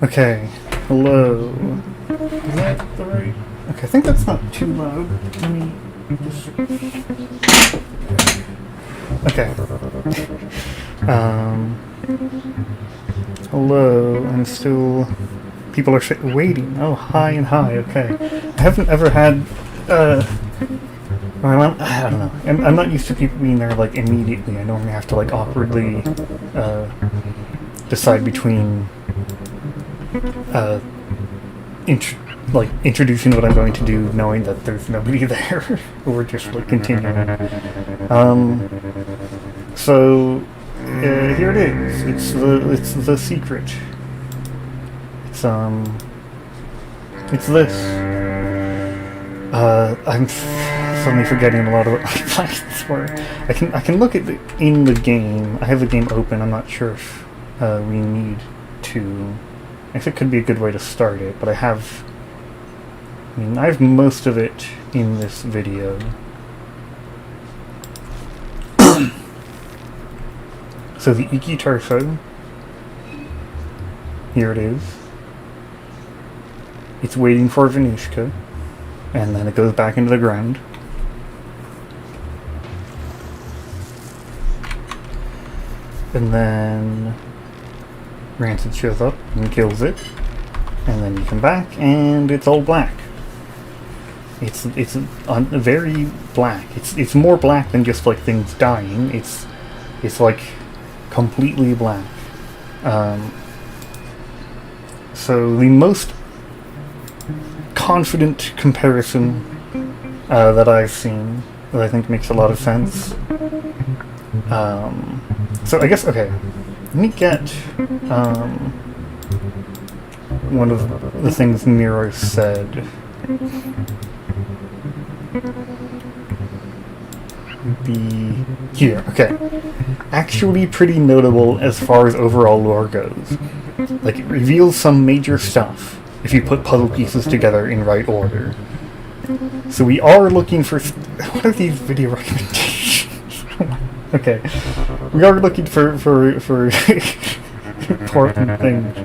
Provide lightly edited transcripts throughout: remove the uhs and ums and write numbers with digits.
Okay, hello. Is that the right? Okay, I think that's not too loud. Let me just... Okay. Hello, I'm still... People are waiting. Oh, hi and hi, okay. I haven't ever had, I don't know. I'm not used to people being there, like, immediately. I normally have to, like, awkwardly, decide between, introducing what I'm going to do, knowing that there's nobody there, or just, like, continuing. So, here it is. It's the secret. It's this. I'm suddenly forgetting a lot of what my plans were. I can look at in the game. I have the game open. I'm not sure if we need to. I think it could be a good way to start it, but I have most of it in this video. So the Iki torso. Here it is. It's waiting for Venushka, and then it goes back into the ground. And then Rancid shows up and kills it, and then you come back and it's all black. It's very black. It's more black than just like things dying. It's like completely black. So the most confident comparison that I've seen, that I think makes a lot of sense. So I guess, okay, let me get one of the things Miro said. Be here, okay. Actually pretty notable as far as overall lore goes. Like, it reveals some major stuff if you put puzzle pieces together in right order. So we are looking for... What are these video recommendations? Okay. We are looking for important things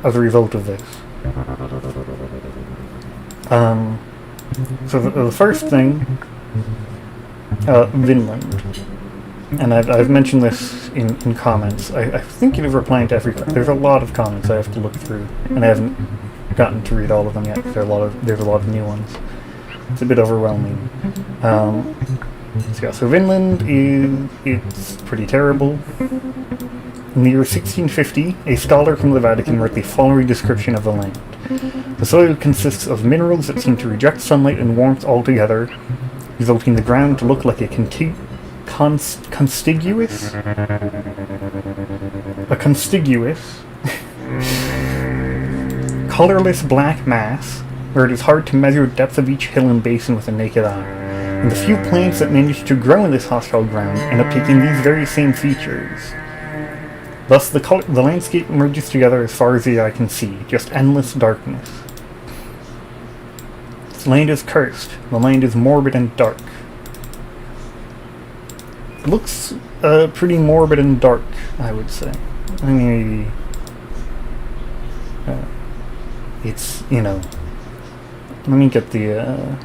as a result of this. So the first thing... Vinland. And I've mentioned this in comments. I think you're replying to every... There's a lot of comments I have to look through, and I haven't gotten to read all of them yet. There's a lot of new ones. It's a bit overwhelming. So Vinland it's pretty terrible. In the year 1650, a scholar from the Vatican wrote the following description of the land. The soil consists of minerals that seem to reject sunlight and warmth altogether, resulting the ground to look like a contiguous colorless black mass, where it is hard to measure the depth of each hill and basin with a naked eye. And the few plants that manage to grow in this hostile ground end up taking these very same features. Thus the landscape merges together as far as the eye can see, just endless darkness. This land is cursed. The land is morbid and dark. It looks pretty morbid and dark, I would say. I mean, it's, you know... Let me get the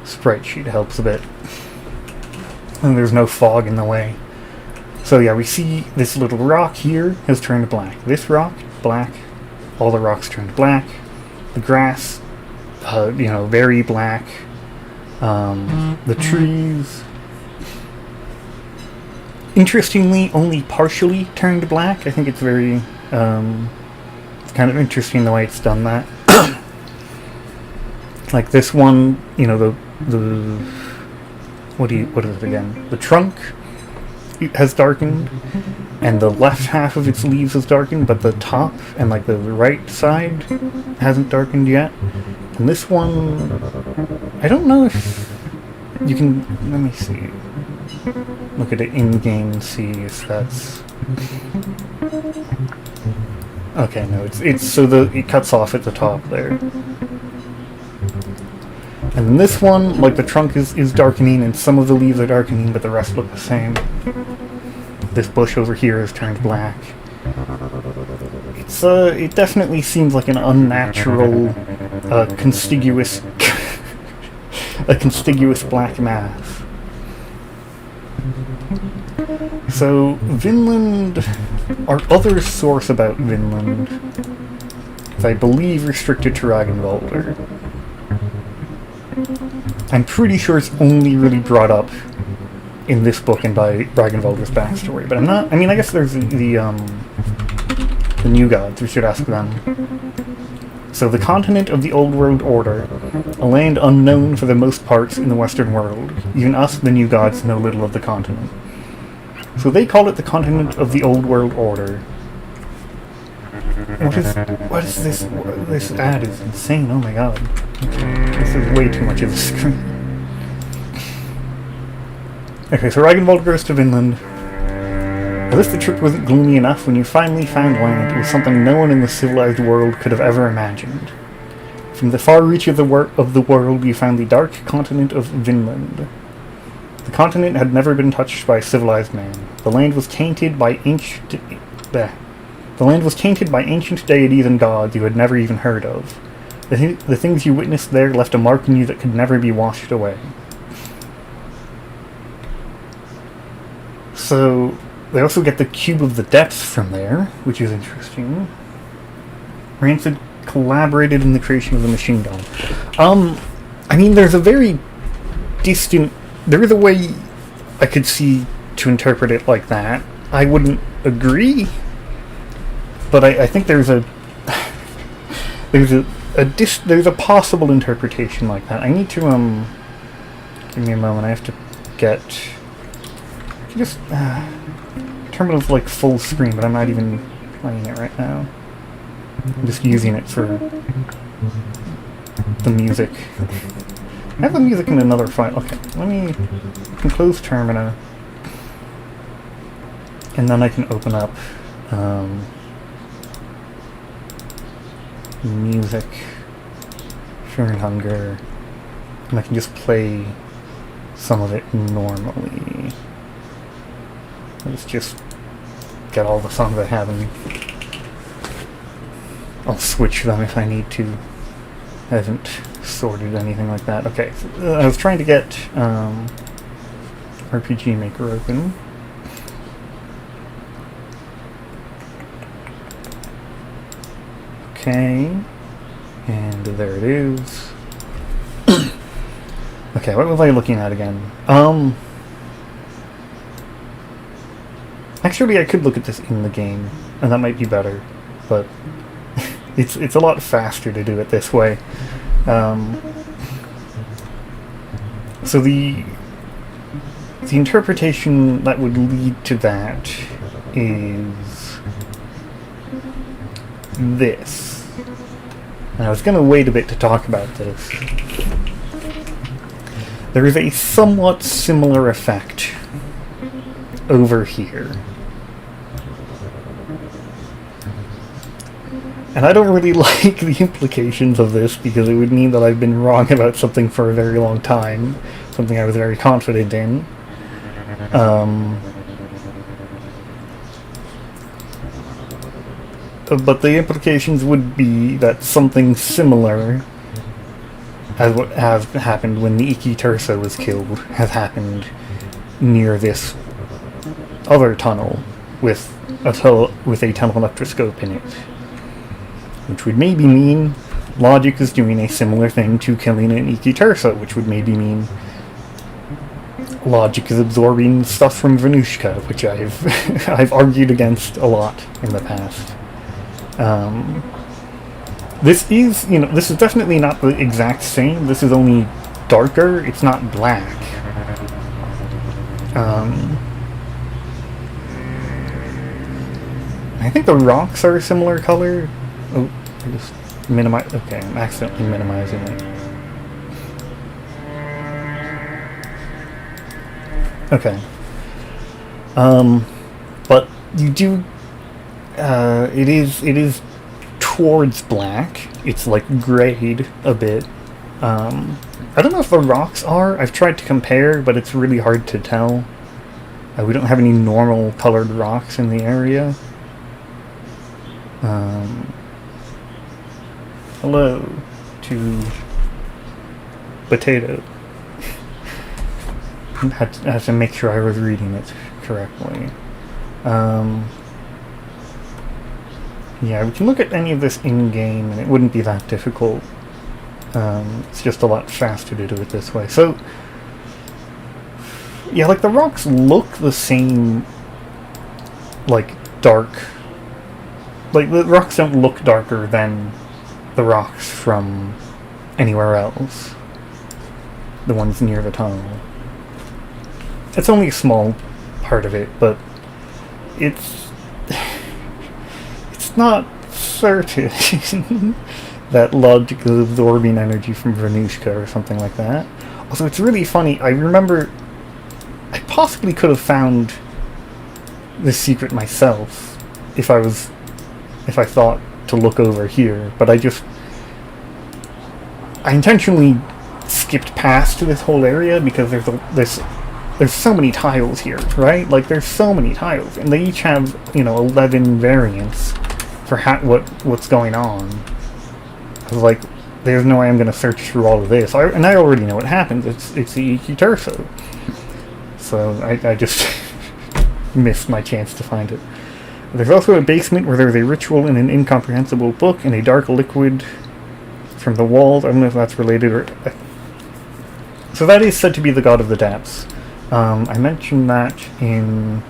sprite sheet, helps a bit. And there's no fog in the way. So yeah, we see this little rock here has turned black. This rock, black. All the rocks turned black. The grass, very black. The trees... Interestingly, only partially turned black. I think it's very, it's kind of interesting the way it's done that. Like this one, what is it again? The trunk has darkened, and the left half of its leaves has darkened, but the top and like the right side hasn't darkened yet. And this one, I don't know if you can, let me see. Look at it in-game and see if that's... Okay, no, it's so it cuts off at the top there. And then this one, like, the trunk is darkening, and some of the leaves are darkening, but the rest look the same. This bush over here is turned black. It definitely seems like an unnatural, contiguous, a contiguous black mass. So, Vinland, our other source about Vinland is, I believe, restricted to Ragnvaldr. I'm pretty sure it's only really brought up in this book and by Ragnvaldr's backstory, but I'm not. I mean, I guess there's the new gods. We should ask them. So, the continent of the Old World Order, a land unknown for the most parts in the Western world. Even us, the new gods, know little of the continent. So they call it the continent of the Old World Order. What is this? This ad is insane. Oh my god. Okay, this is way too much of the screen. Okay, so Ragnvald goes to Vinland. As if the trip wasn't gloomy enough, when you finally found land, it was something no one in the civilized world could have ever imagined. From the far reach of the world, you found the dark continent of Vinland. The continent had never been touched by civilized man. The land was tainted by ancient deities and gods you had never even heard of. The things you witnessed there left a mark in you that could never be washed away. So, they also get the Cube of the Depths from there, which is interesting. Rancid collaborated in the creation of the machine gun. I mean, there's a very distant... There is a way I could see to interpret it like that. I wouldn't agree, but I think there's a possible interpretation like that. I need to give me a moment. I have to get just Termina's like full screen, but I'm not even playing it right now. I'm just using it for the music. I have the music in another file. Okay, let me close Termina, and then I can open up music, Fear and Hunger, and I can just play some of it normally. Let's just get all the songs I have, and I'll switch them if I need to. I haven't sorted anything like that. Okay, so, I was trying to get RPG Maker open. Okay, and there it is. Okay, what was I looking at again? Actually, I could look at this in the game, and that might be better, but it's a lot faster to do it this way. So the interpretation that would lead to that is this. And I was going to wait a bit to talk about this. There is a somewhat similar effect over here. And I don't really like the implications of this, because it would mean that I've been wrong about something for a very long time, something I was very confident in. But the implications would be that something similar as what has happened when the Iki Tursa was killed has happened near this other tunnel with a teleelectroscope in it. Which would maybe mean logic is doing a similar thing to killing an Iki Tursa, which would maybe mean logic is absorbing stuff from Venushka, which I've argued against a lot in the past. This is definitely not the exact same. This is only darker. It's not black. I think the rocks are a similar color. Oh, I just minimize. Okay, I'm accidentally minimizing it. Okay. But you do. It is towards black. It's like grayed a bit. I don't know if the rocks are. I've tried to compare, but it's really hard to tell. We don't have any normal colored rocks in the area. Hello to Potato. I had to make sure I was reading it correctly. Yeah, we can look at any of this in-game, and it wouldn't be that difficult. It's just a lot faster to do it this way. So, yeah, like, the rocks look the same, like, dark. Like, the rocks don't look darker than the rocks from anywhere else. The ones near the tunnel. It's only a small part of it, but it's not certain that logic is absorbing energy from Venushka or something like that. Also, it's really funny. I remember I possibly could have found this secret myself if I thought to look over here, but I intentionally skipped past this whole area because there's so many tiles here, right? Like, there's so many tiles, and they each have, 11 variants for what's going on. I was like, there's no way I'm going to search through all of this. And I already know what happens. It's the Iki Terso. So I just missed my chance to find it. There's also a basement where there's a ritual in an incomprehensible book and a dark liquid from the walls. I don't know if that's related or... So that is said to be the god of the depths. I mentioned that in...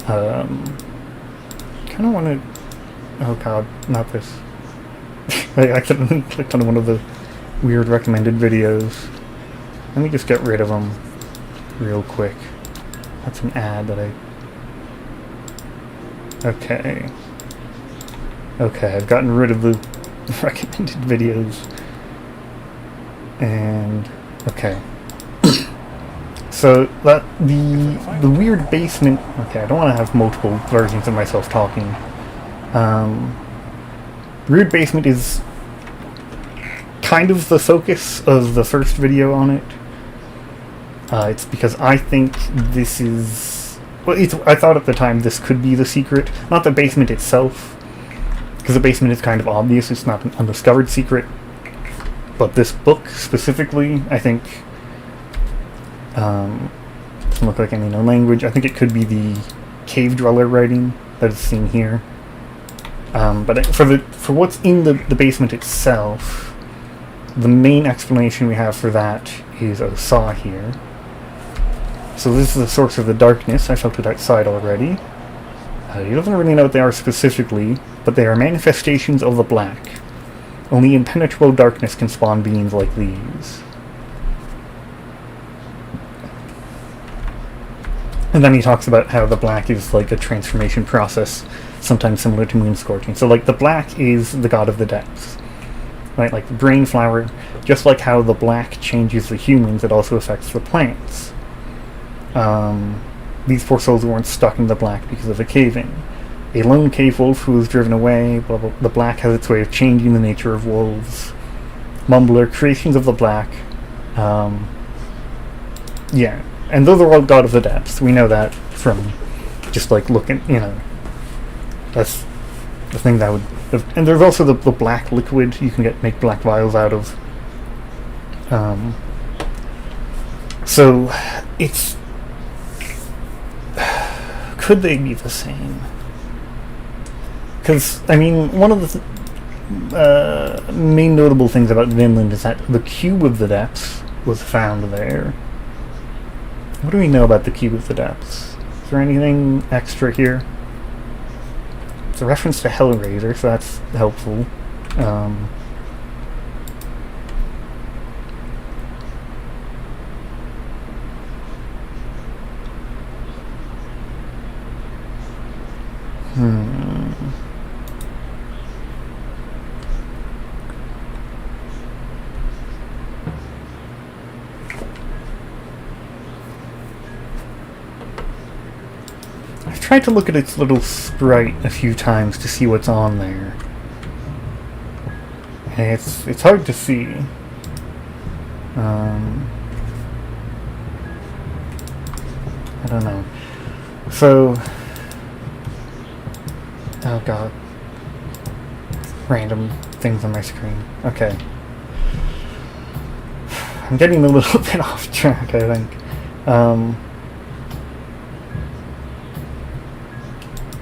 kind of want to... Oh god, not this. I accidentally clicked on one of the weird recommended videos. Let me just get rid of them real quick. That's an ad that I... Okay. Okay, I've gotten rid of the recommended videos. And... Okay. So, that... The weird basement... Okay, I don't want to have multiple versions of myself talking. Weird basement is kind of the focus of the first video on it. It's because I think this is... Well, I thought at the time this could be the secret. Not the basement itself, because the basement is kind of obvious, it's not an undiscovered secret. But this book, specifically, I think... doesn't look like any known language. I think it could be the cave dweller writing that is seen here. But for what's in the basement itself, the main explanation we have for that is a saw here. So this is the source of the darkness. I felt it outside already. He doesn't really know what they are specifically, but they are manifestations of the black. Only impenetrable darkness can spawn beings like these. And then he talks about how the black is like a transformation process, sometimes similar to moon scorching. So, like, the black is the god of the depths. Right, like the brain flower, just like how the black changes the humans, it also affects the plants. These poor souls weren't stuck in the black because of a cave-in. A lone cave wolf who was driven away, blah, blah, the black has its way of changing the nature of wolves. Mumbler, creations of the black. Yeah, and those are all god of the depths. We know that from just, like, looking, that's the thing that would... And there's also the black liquid you can make black vials out of. So, it's... Could they be the same? Because, I mean, one of the main notable things about Vinland is that the Cube of the Depths was found there. What do we know about the Cube of the Depths? Is there anything extra here? It's a reference to Hellraiser, so that's helpful. I've tried to look at its little sprite a few times to see what's on there. And it's hard to see. I don't know. So, oh god, random things on my screen. Okay, I'm getting a little bit off track, I think.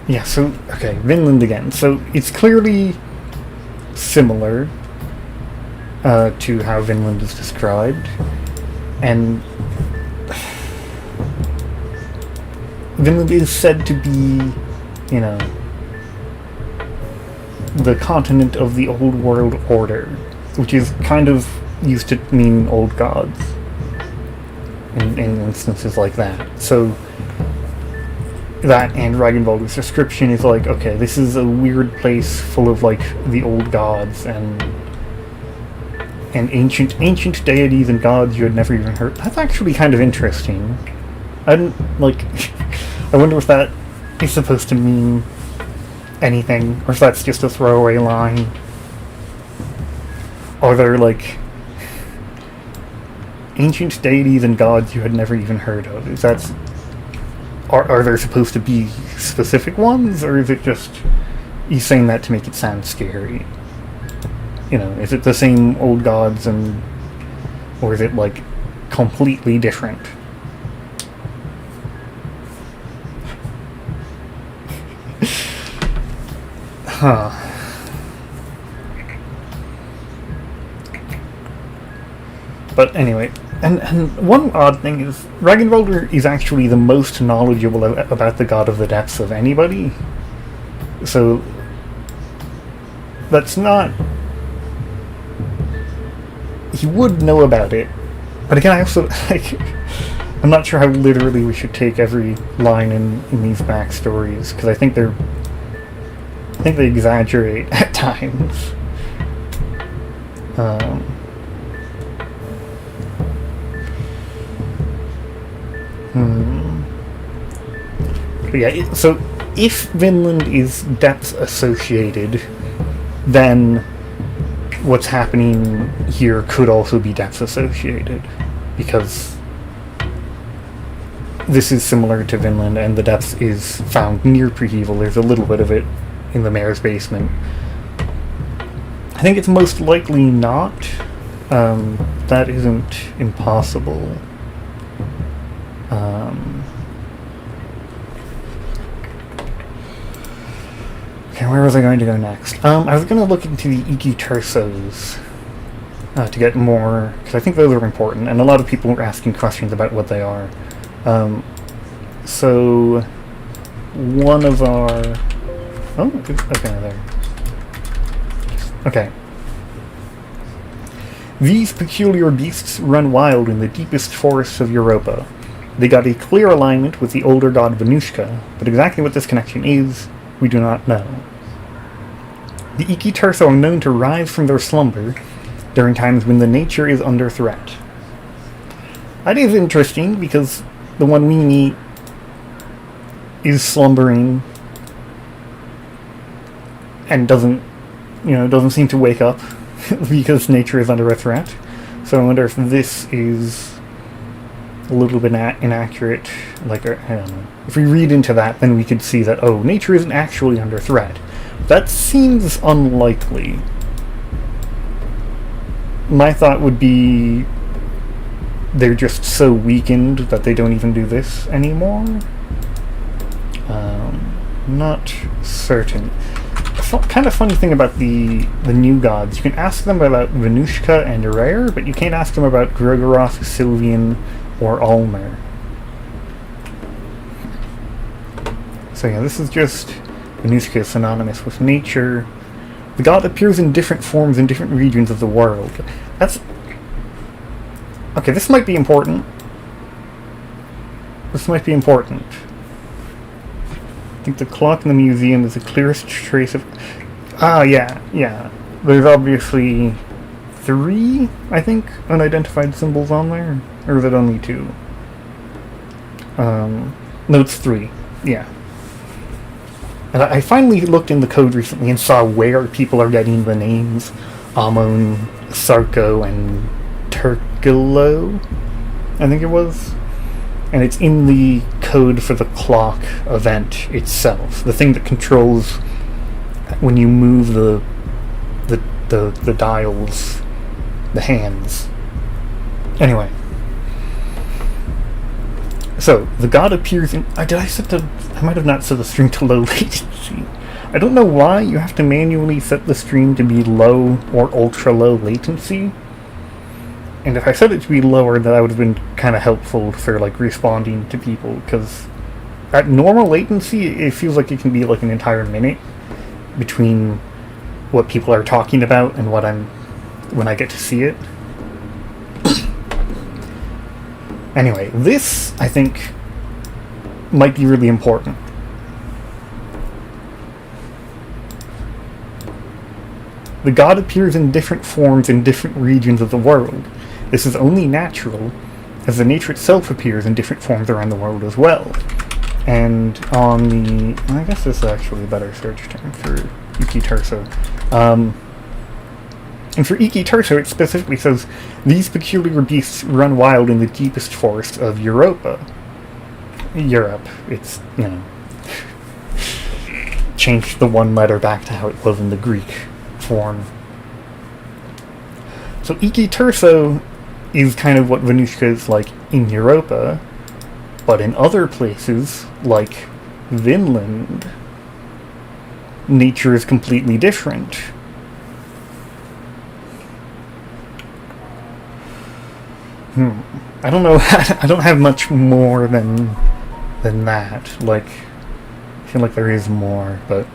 Yeah, so, okay, Vinland again. So, it's clearly similar to how Vinland is described, and Vinland is said to be, you know, the continent of the old world order, which is kind of used to mean old gods in instances like that. So that and Ragnvald's description is like, okay, this is a weird place full of like the old gods and ancient deities and gods you had never even heard. That's actually kind of interesting. I didn't like. I wonder if that is supposed to mean anything, or if that's just a throwaway line. Are there like ancient deities and gods you had never even heard of? Is that are there supposed to be specific ones, or is it just you saying that to make it sound scary? You know, is it the same old gods, or is it like completely different? Huh. But anyway, and one odd thing is, Ragnvaldr is actually the most knowledgeable about the God of the Depths of anybody. So that's not... He would know about it, but again, I also, like, I'm not sure how literally we should take every line in these backstories, because I think they exaggerate at times. But yeah, so if Vinland is depths associated, then what's happening here could also be depths associated, because this is similar to Vinland, and the depths is found near Prehevel. There's a little bit of it in the mayor's basement. I think it's most likely not. That isn't impossible. Okay, where was I going to go next? I was going to look into the Iki Tersos to get more, because I think those are important, and a lot of people were asking questions about what they are. So, one of our... Oh, okay, there. Okay. These peculiar beasts run wild in the deepest forests of Europa. They got a clear alignment with the older god Venushka, but exactly what this connection is, we do not know. The Iki Terso are known to rise from their slumber during times when the nature is under threat. That is interesting, because the one we meet is slumbering and doesn't seem to wake up because nature is under a threat. So I wonder if this is a little bit inaccurate. Like, I don't know. If we read into that, then we could see that, oh, nature isn't actually under threat. That seems unlikely. My thought would be they're just so weakened that they don't even do this anymore. Not certain. Kind of funny thing about the new gods. You can ask them about Venushka and Rare, but you can't ask them about Grogoroth, Sylvian, or Almer. So yeah, this is just Venushka is synonymous with nature. The god appears in different forms in different regions of the world. That's... Okay, this might be important. This might be important. I think the clock in the museum is the clearest trace of... Ah, yeah. There's obviously 3, I think, unidentified symbols on there. Or is it only 2? No, it's 3. Yeah. And I finally looked in the code recently and saw where people are getting the names Amon, Sarko, and glow, I think it was. And it's in the code for the clock event itself. The thing that controls when you move the dials, the hands. Anyway. So, the god appears in... I might have not set the stream to low latency. I don't know why you have to manually set the stream to be low or ultra low latency. And if I set it to be lower, that would have been kind of helpful for, like, responding to people, because at normal latency, it feels like it can be, like, an entire minute between what people are talking about and when I get to see it. Anyway, this, I think, might be really important. The god appears in different forms in different regions of the world. This is only natural, as the nature itself appears in different forms around the world as well. And on the... I guess this is actually a better search term for Iki Terso. And for Iki Terso, it specifically says, these peculiar beasts run wild in the deepest forests of Europa. Europe. It's, you know... changed the one letter back to how it was in the Greek form. So Iki Terso is kind of what Venushka is like in Europa, but in other places, like Vinland, nature is completely different. I don't know, I don't have much more than that. Like, I feel like there is more, but...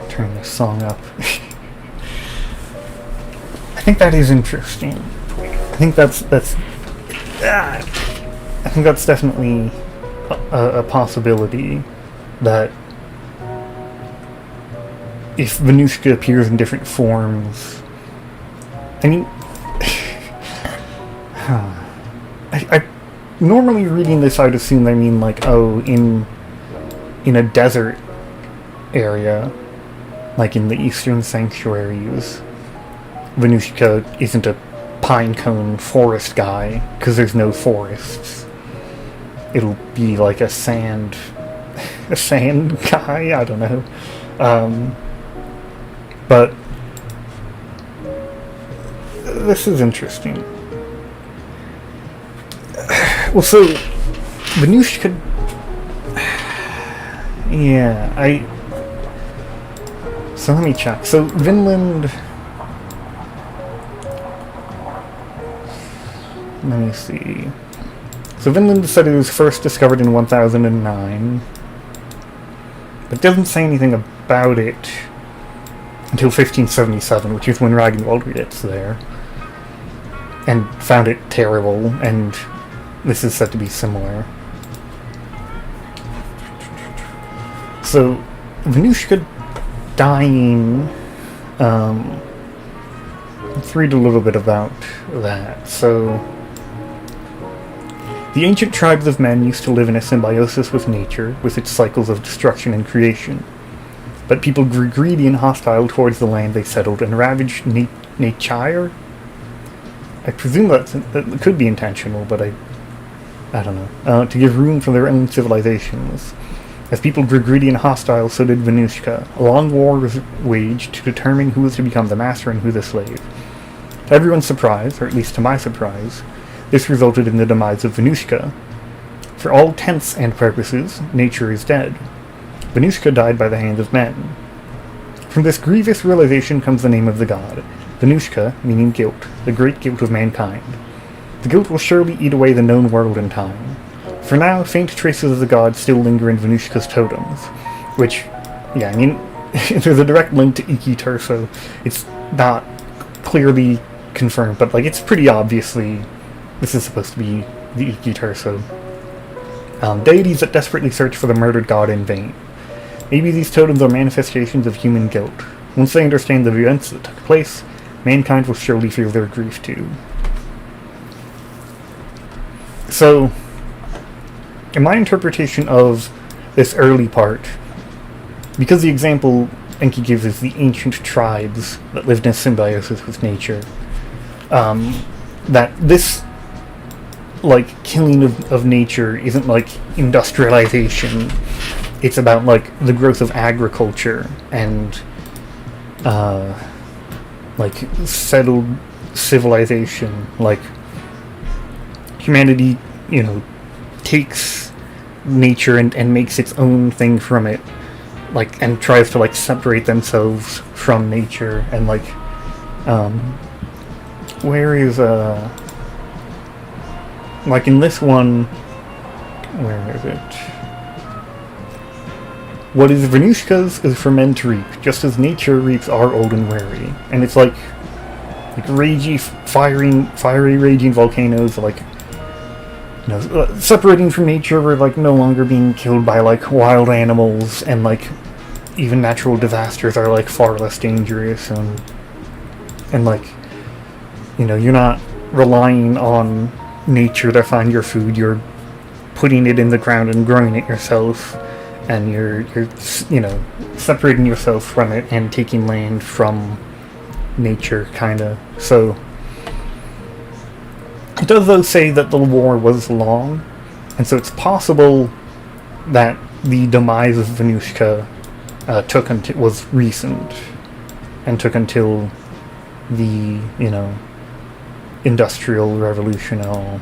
turn this song up. I think that is interesting. I think that's definitely a possibility, that if Venushka appears in different forms, I mean, I normally reading this, I'd assume they mean like, oh, in a desert area, like in the Eastern Sanctuaries, Venushka isn't a pinecone forest guy, because there's no forests. It'll be like a sand guy, I don't know. But this is interesting. Well, so Venushka, yeah, so let me check. So Vinland, let me see. So Vinland said it was first discovered in 1009, but doesn't say anything about it until 1577, which is when Ragnvald gets there, and found it terrible, and this is said to be similar. So Venushka dying, let's read a little bit about that. So, the ancient tribes of men used to live in a symbiosis with nature, with its cycles of destruction and creation. But people grew greedy and hostile towards the land they settled and ravaged nature. I presume that could be intentional, but I don't know. To give room for their own civilizations. As people grew greedy and hostile, so did Venushka. A long war was waged to determine who was to become the master and who the slave. To everyone's surprise, or at least to my surprise, this resulted in the demise of Venushka. For all intents and purposes, nature is dead. Venushka died by the hands of men. From this grievous realization comes the name of the god, Venushka, meaning guilt, the great guilt of mankind. The guilt will surely eat away the known world in time. For now, faint traces of the god still linger in Venushka's totems, which, yeah, I mean, there's a direct link to Iki Terso. It's not clearly confirmed, but, like, it's pretty obviously this is supposed to be the Iki Terso. Deities that desperately search for the murdered god in vain. Maybe these totems are manifestations of human guilt. Once they understand the events that took place, mankind will surely feel their grief too. So, in my interpretation of this early part, because the example Enki gives is the ancient tribes that lived in symbiosis with nature. That this, like, killing of nature isn't like industrialization. It's about, like, the growth of agriculture and like settled civilization. Like, humanity, takes nature and makes its own thing from it, like, and tries to, like, separate themselves from nature. And, like, where is like, in this one, where is it? What is Venushka's is for men to reap, just as nature reaps are old and weary. And it's like ragey, fiery raging volcanoes, like, separating from nature. We're, like, no longer being killed by, like, wild animals, and, like, even natural disasters are, like, far less dangerous, and like, you're not relying on nature to find your food. You're putting it in the ground and growing it yourself, and you're separating yourself from it and taking land from nature, kinda. So it does, though, say that the war was long, and so it's possible that the demise of Venushka was recent, and took until the, Industrial Revolution and all.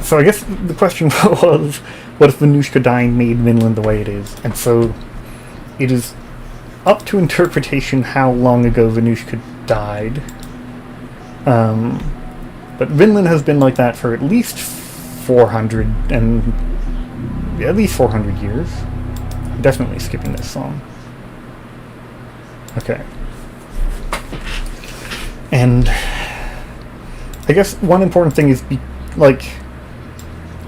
So I guess the question was, what if Venushka dying made Vinland the way it is? And so it is up to interpretation how long ago Venushka died. But Vinland has been like that for at least 400 years. I'm definitely skipping this song. Okay. And I guess one important thing is, it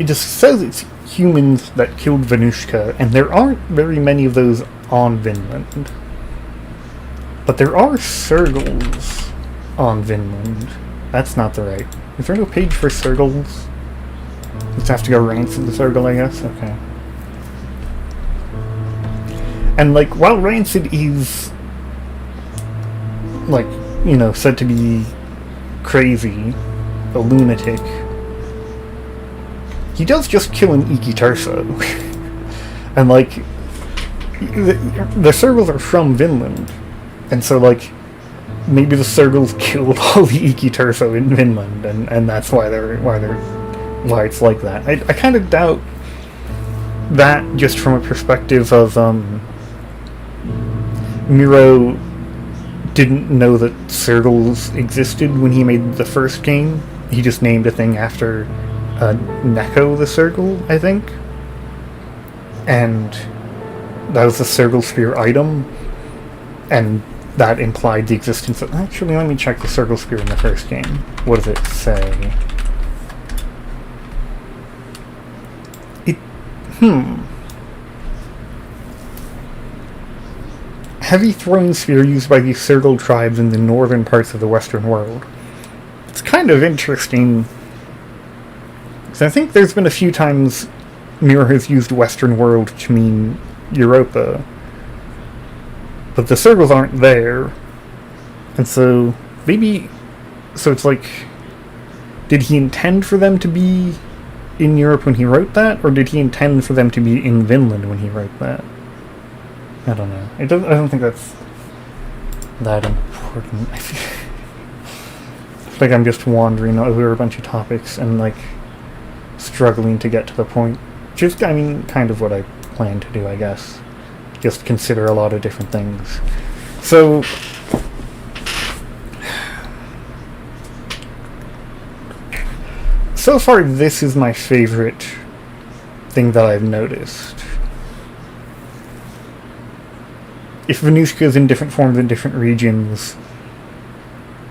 just says it's humans that killed Venushka, and there aren't very many of those on Vinland. But there are Sergals on Vinland. That's not the right. Is there no page for Sergals? Just have to go Rancid the Sergal, I guess? Okay. And, like, while Rancid is, like, said to be crazy, a lunatic, he does just kill an Iki Terso. And, like, the Sergals are from Vinland. And so, like, maybe the Sergals killed all the Iki Terso in Vinland, and that's why it's like that. I kind of doubt that, just from a perspective of, Miro didn't know that Sergals existed when he made the first game. He just named a thing after Neko the Sergal, I think. And that was the Sergal Spear item, and that implied the existence of... Actually, let me check the Sergal Spear in the first game. What does it say? Heavy throwing spear used by the Sergal tribes in the northern parts of the Western world. It's kind of interesting, because I think there's been a few times Miro has used Western world to mean Europa, but the Sergals aren't there, and so maybe... So it's like, did he intend for them to be in Europe when he wrote that, or did he intend for them to be in Vinland when he wrote that? I don't know. I don't think that's that important. I feel like I'm just wandering over a bunch of topics and, like, struggling to get to the point. Just, I mean, kind of what I plan to do, I guess. Just consider a lot of different things. So far, this is my favorite thing that I've noticed. If Venushka is in different forms in different regions,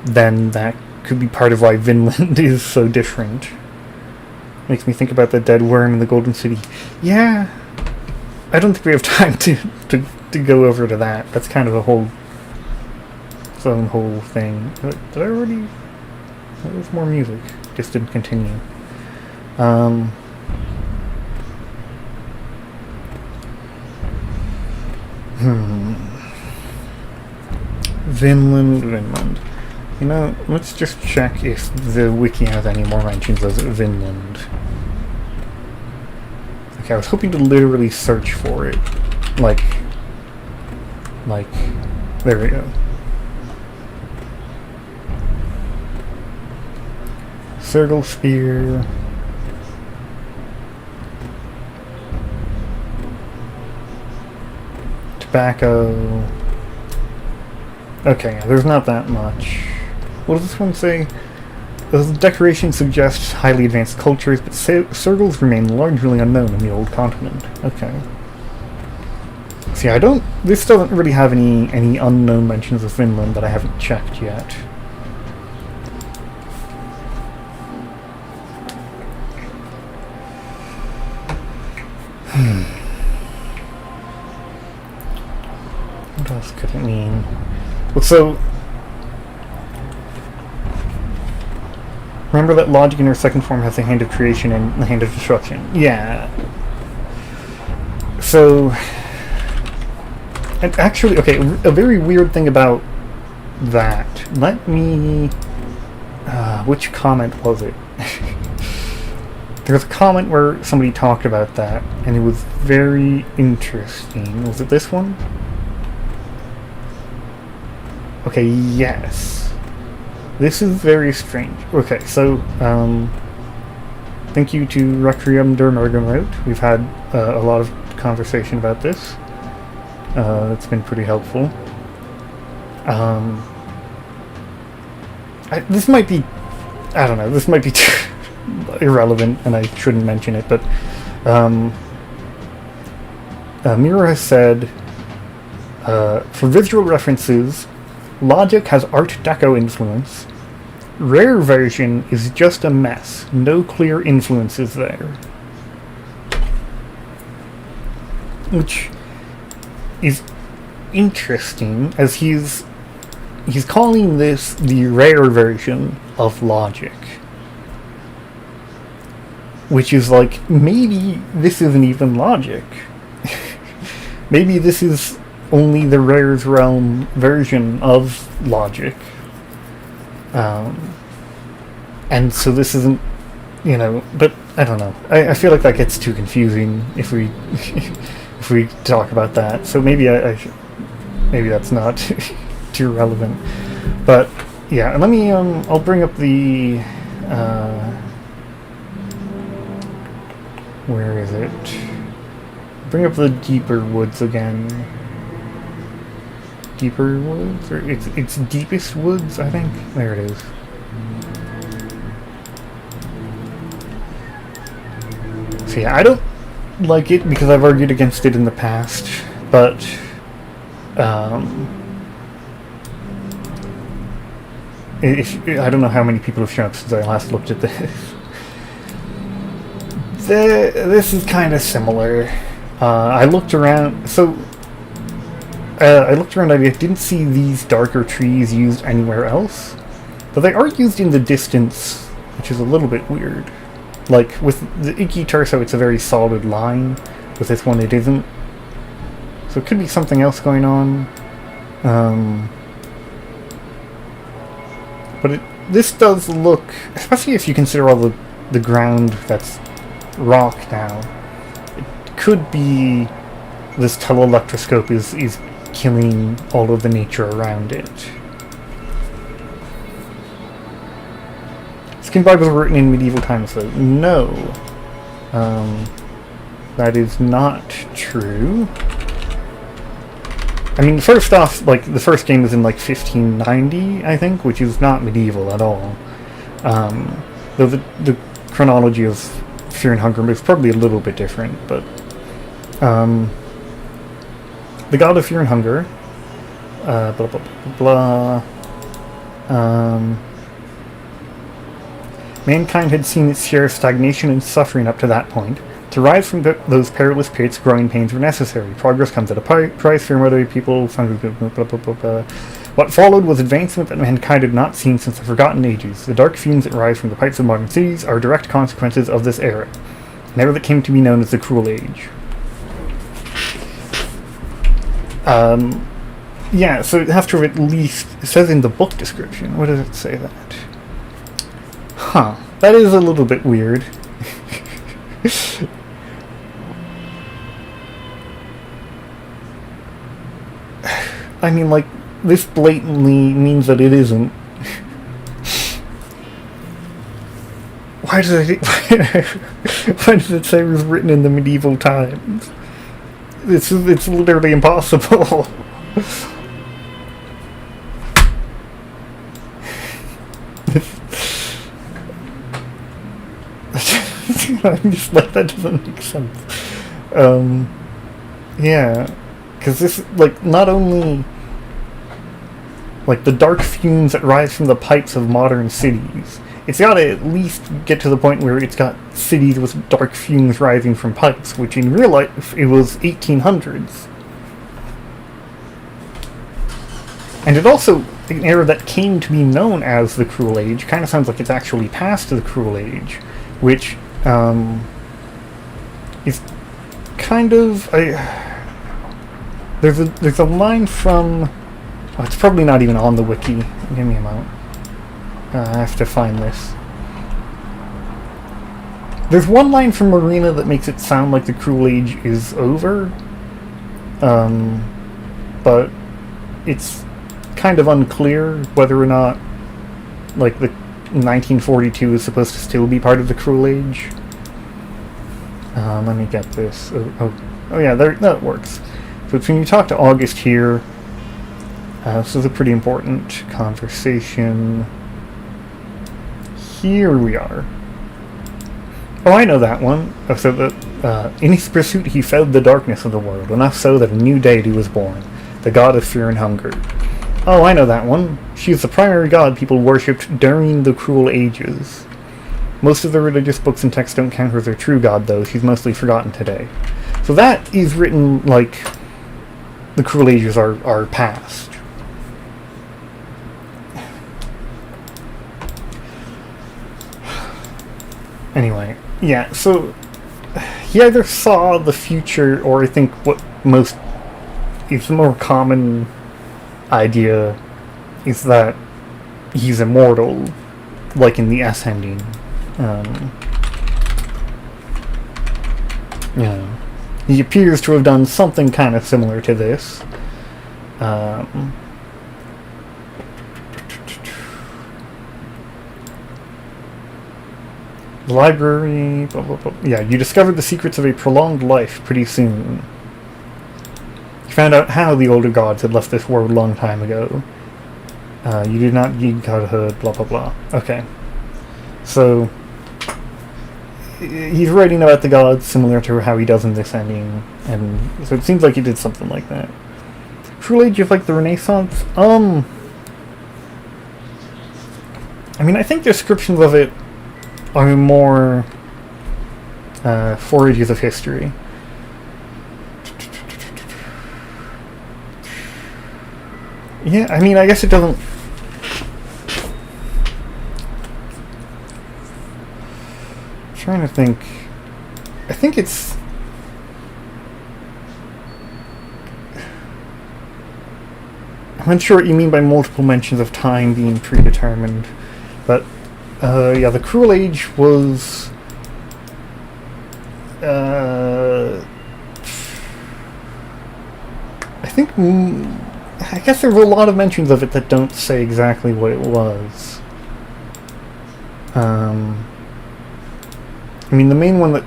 then that could be part of why Vinland is so different. Makes me think about the dead worm in the Golden City. Yeah, I don't think we have time to go over to that. That's kind of its own whole thing. Did I already... There's more music. Just didn't continue. Vinland. You know, let's just check if the wiki has any more mentions of Vinland. Okay, I was hoping to literally search for it. Like, there we go. Circle Spear. Tobacco. Okay, there's not that much. What does this one say? The decoration suggests highly advanced cultures, but circles remain largely unknown in the old continent. Okay. See, this doesn't really have any unknown mentions of Finland that I haven't checked yet. What else could it mean? Well, so remember that logic in her second form has the hand of creation and the hand of destruction. Yeah. So, and actually, okay, a very weird thing about that. Let me. Which comment was it? There was a comment where somebody talked about that, and it was very interesting. Was it this one? Okay, yes. This is very strange. Okay, so, thank you to Requiem der Morgenrot. We've had a lot of conversation about this. It's been pretty helpful. This might be... I don't know, this might be irrelevant, and I shouldn't mention it, but Miro has said, for visual references, Logic has Art Deco influence. Rare version is just a mess. No clear influences there. Which is interesting, as he's calling this the rare version of Logic. Which is like, maybe this isn't even Logic. Maybe this is only the Rare's Realm version of Logic. And so this isn't, but I don't know. I feel like that gets too confusing if we if we talk about that. So maybe maybe that's not too relevant. But yeah, let me I'll bring up the where is it? Bring up the Deeper Woods again. Deeper Woods? Or it's Deepest Woods, I think? There it is. So yeah, I don't like it because I've argued against it in the past, but I don't know how many people have shown up since I last looked at this. This is kind of similar. I looked around, I didn't see these darker trees used anywhere else, but they are used in the distance, which is a little bit weird. Like, with the Iki Torso, it's a very solid line. With this one, it isn't. So it could be something else going on. But this does look, especially if you consider all the ground that's rock now, it could be this teleelectroscope is killing all of the nature around it. Skin Bibles were written in medieval times, though. No. That is not true. I mean, first off, like, the first game was in, like, 1590, I think, which is not medieval at all. Though the chronology of Fear and Hunger is probably a little bit different, but... the God of Fear and Hunger, blah, blah, blah, blah, mankind had seen its share of stagnation and suffering up to that point. To rise from those perilous pits, growing pains were necessary. Progress comes at a price for murder people. Blah, blah, blah, blah. What followed was advancement that mankind had not seen since the forgotten ages. The dark fumes that rise from the pipes of modern cities are direct consequences of this era, an era that came to be known as the Cruel Age. Yeah, so it has to have at least... It says in the book description. What does it say that? Huh. That is a little bit weird. I mean, like, this blatantly means that it isn't. Why does it... Why does it say it was written in the medieval times? It's literally impossible. I'm just like, that doesn't make sense. Yeah, because this, like, not only, like, the dark fumes that rise from the pipes of modern cities, it's got to at least get to the point where it's got cities with dark fumes rising from pipes, which in real life, it was 1800s. And it also, an era that came to be known as the Cruel Age, kind of sounds like it's actually past the Cruel Age, which, is kind of there's a line from... Oh, it's probably not even on the wiki. Give me a moment. I have to find this. There's one line from Marina that makes it sound like the Cruel Age is over. But it's kind of unclear whether or not, like, the 1942 is supposed to still be part of the Cruel Age. Let me get this. Oh yeah, that works. So it's when you talk to August here. This is a pretty important conversation. Here we are. Oh, I know that one. Oh, so that in his pursuit he fed the darkness of the world, enough so that a new deity was born, the god of fear and hunger. Oh, I know that one. She is the primary god people worshipped during the Cruel Ages. Most of the religious books and texts don't count her as their true god, though. She's mostly forgotten today. So that is written like the Cruel Ages are past. Anyway, yeah, so he either saw the future, or I think what most is the more common idea is that he's immortal, like in the Ascending. Yeah, he appears to have done something kind of similar to this. The library, blah, blah, blah. Yeah, you discovered the secrets of a prolonged life pretty soon. You found out how the older gods had left this world a long time ago. You did not need godhood, blah, blah, blah. Okay. So, he's writing about the gods similar to how he does in this ending, and so it seems like he did something like that. Cruel Age of, like, the Renaissance? I mean, I think descriptions of it are more 4 ages of history. Yeah, I mean, I guess it doesn't... I'm trying to think... I think it's... I'm unsure what you mean by multiple mentions of time being predetermined, but yeah, the Cruel Age was I think I guess there were a lot of mentions of it that don't say exactly what it was. I mean, the main one that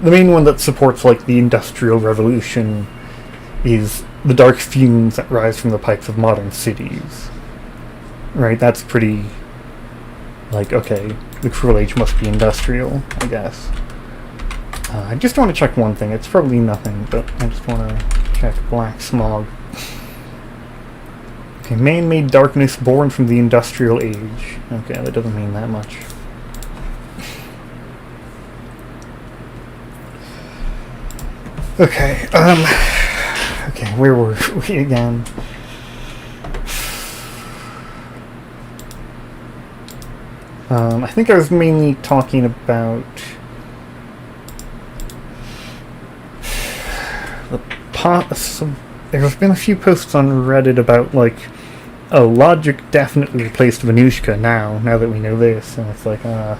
the main one that supports, like, the Industrial Revolution is the dark fumes that rise from the pipes of modern cities. Right, that's pretty... like, okay, the Cruel Age must be industrial, I guess. I just want to check one thing. It's probably nothing, but I just want to check black smog. Okay, man-made darkness born from the Industrial Age. Okay, that doesn't mean that much. Okay, okay, where were we again? I think I was mainly talking about there's been a few posts on Reddit about, like, oh, Logic definitely replaced Venushka now that we know this, and it's like, well,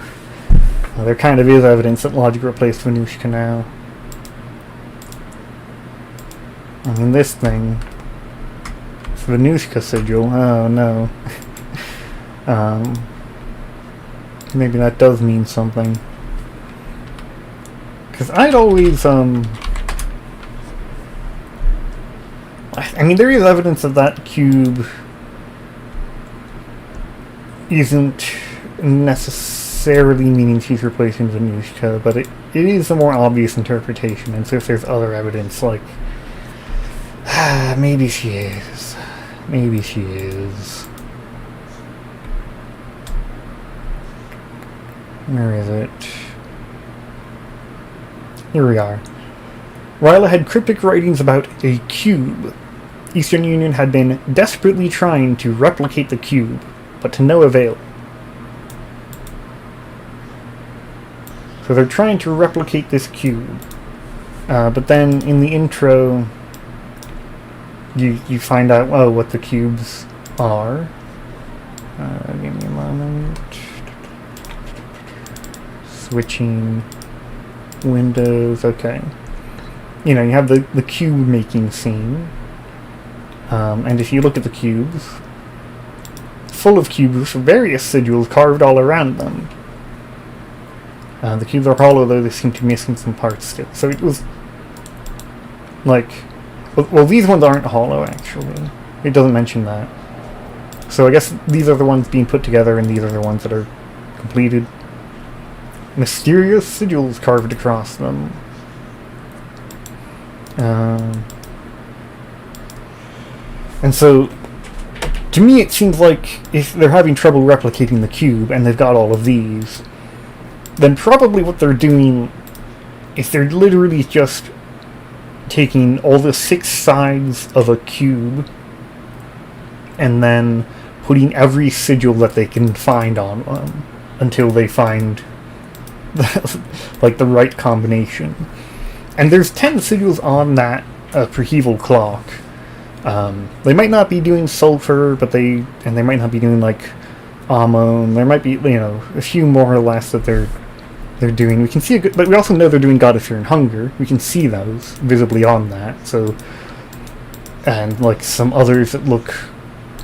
there kind of is evidence that Logic replaced Venushka now. I mean, this thing, it's Venushka sigil, oh no. Maybe that does mean something. Because I'd always, I mean, there is evidence that that cube isn't necessarily meaning she's replacing Venushka, but it is a more obvious interpretation, and so if there's other evidence, like, maybe she is. Maybe she is. Where is it? Here we are. Ryla had cryptic writings about a cube. Eastern Union had been desperately trying to replicate the cube, but to no avail. So they're trying to replicate this cube. But then in the intro, you find out, oh, what the cubes are. Give me a moment. Switching windows, okay. You know, you have the cube making scene. And if you look at the cubes, full of cubes, various sigils carved all around them. The cubes are hollow, though they seem to be missing some parts still. So it was like, well, these ones aren't hollow, actually. It doesn't mention that. So I guess these are the ones being put together, and these are the ones that are completed. Mysterious sigils carved across them. And so, to me it seems like if they're having trouble replicating the cube, and they've got all of these, then probably what they're doing is they're literally just taking all the 6 sides of a cube, and then putting every sigil that they can find on them, until they find like the right combination. And there's 10 sigils on that upheaval clock. They might not be doing sulfur, but they might not be doing like Amon. There might be, you know, a few more or less that they're doing. We can see but we also know they're doing God of Fear and Hunger. We can see those visibly on that. So, and like some others that look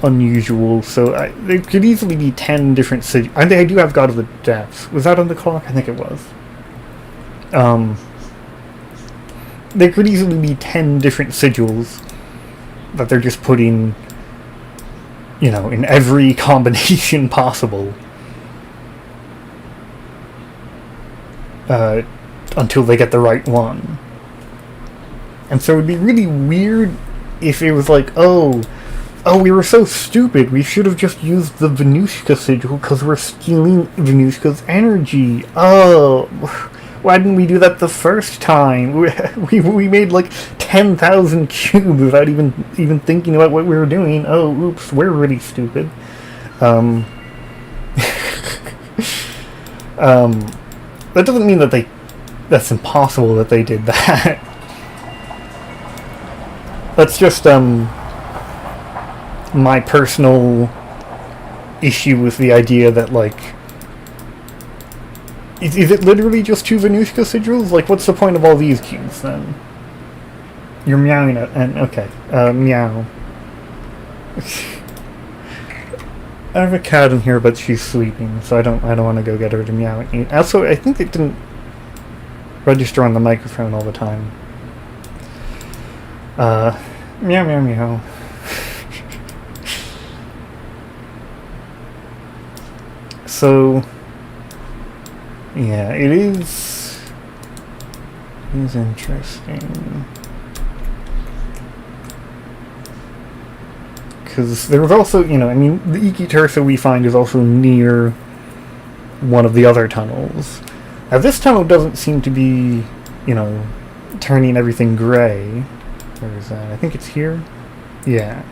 unusual. So there could easily be 10 different sigils. And they do have God of the Depths. Was that on the clock? I think it was. There could easily be 10 different sigils that they're just putting, you know, in every combination possible. Until they get the right one. And so it would be really weird if it was like, oh, we were so stupid, we should have just used the Venushka sigil because we're stealing Venushka's energy. Oh, why didn't we do that the first time? We made like 10,000 cubes without even thinking about what we were doing. Oh, oops, we're really stupid. That doesn't mean that that's impossible that they did that. That's just, my personal issue with the idea that, like, is it literally just 2 Venushka sigils? Like, what's the point of all these cubes, then? You're meowing at, and, okay, meow. I have a cat in here, but she's sleeping, so I don't want to go get her to meow at you. Also, I think it didn't register on the microphone all the time. Meow, meow, meow. So, yeah, it is interesting. Because there was also, you know, I mean, the Iki Tursa we find is also near one of the other tunnels. Now, this tunnel doesn't seem to be, you know, turning everything gray. Where is that? I think it's here? Yeah.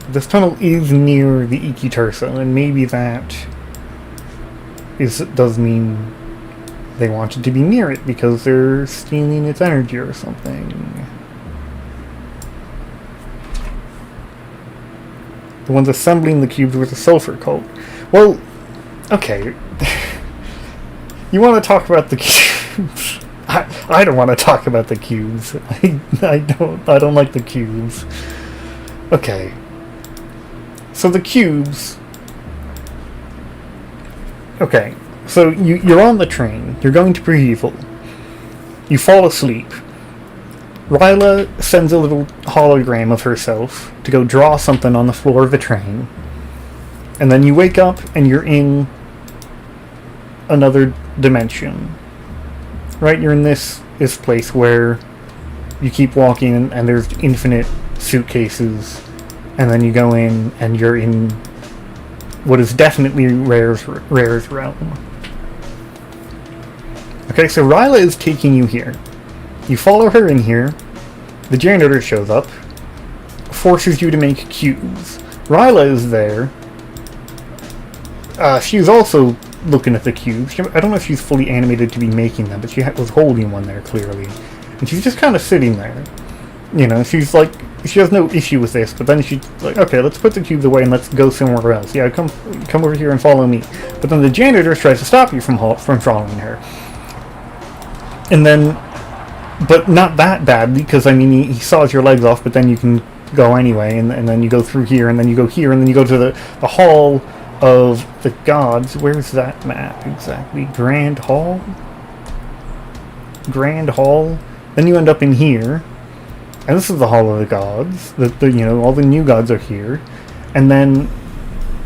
This tunnel is near the Iki Turso, and maybe that does mean they wanted to be near it because they're stealing its energy or something. The ones assembling the cubes were the sulfur cult. Well, okay. You want to talk about the cubes? I don't want to talk about the cubes. I don't like the cubes. Okay. So the cubes. Okay. So you're on the train. You're going to Prehevel. You fall asleep. Ryla sends a little hologram of herself to go draw something on the floor of the train. And then you wake up and you're in another dimension. Right? You're in this place where you keep walking and there's infinite suitcases. And then you go in and you're in what is definitely Rare's realm. Okay, so Ryla is taking you here. You follow her in here. The janitor shows up. Forces you to make cubes. Ryla is there. She's also looking at the cubes. I don't know if she's fully animated to be making them, but she was holding one there, clearly. And she's just kind of sitting there. You know, she's like, she has no issue with this, but then she's like, okay, let's put the cubes away and let's go somewhere else. Yeah, come over here and follow me. But then the janitor tries to stop you from following her. And then, but not that badly, because, I mean, he saws your legs off, but then you can go anyway, and then you go through here, and then you go here, and then you go to the Hall of the Gods. Where's that map exactly? Grand Hall? Grand Hall? Then you end up in here, and this is the Hall of the Gods. All the new gods are here. And then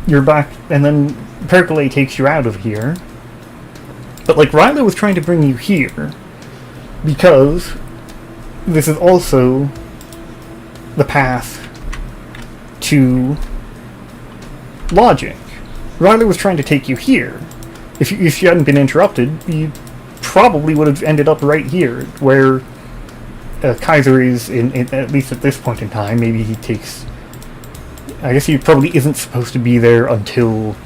you're back, and then Percolate takes you out of here. But, like, Ryla was trying to bring you here, because this is also the path to logic. Ryla was trying to take you here. If you hadn't been interrupted, you probably would have ended up right here, where Kaiser is, at least at this point in time. Maybe he takes... I guess he probably isn't supposed to be there until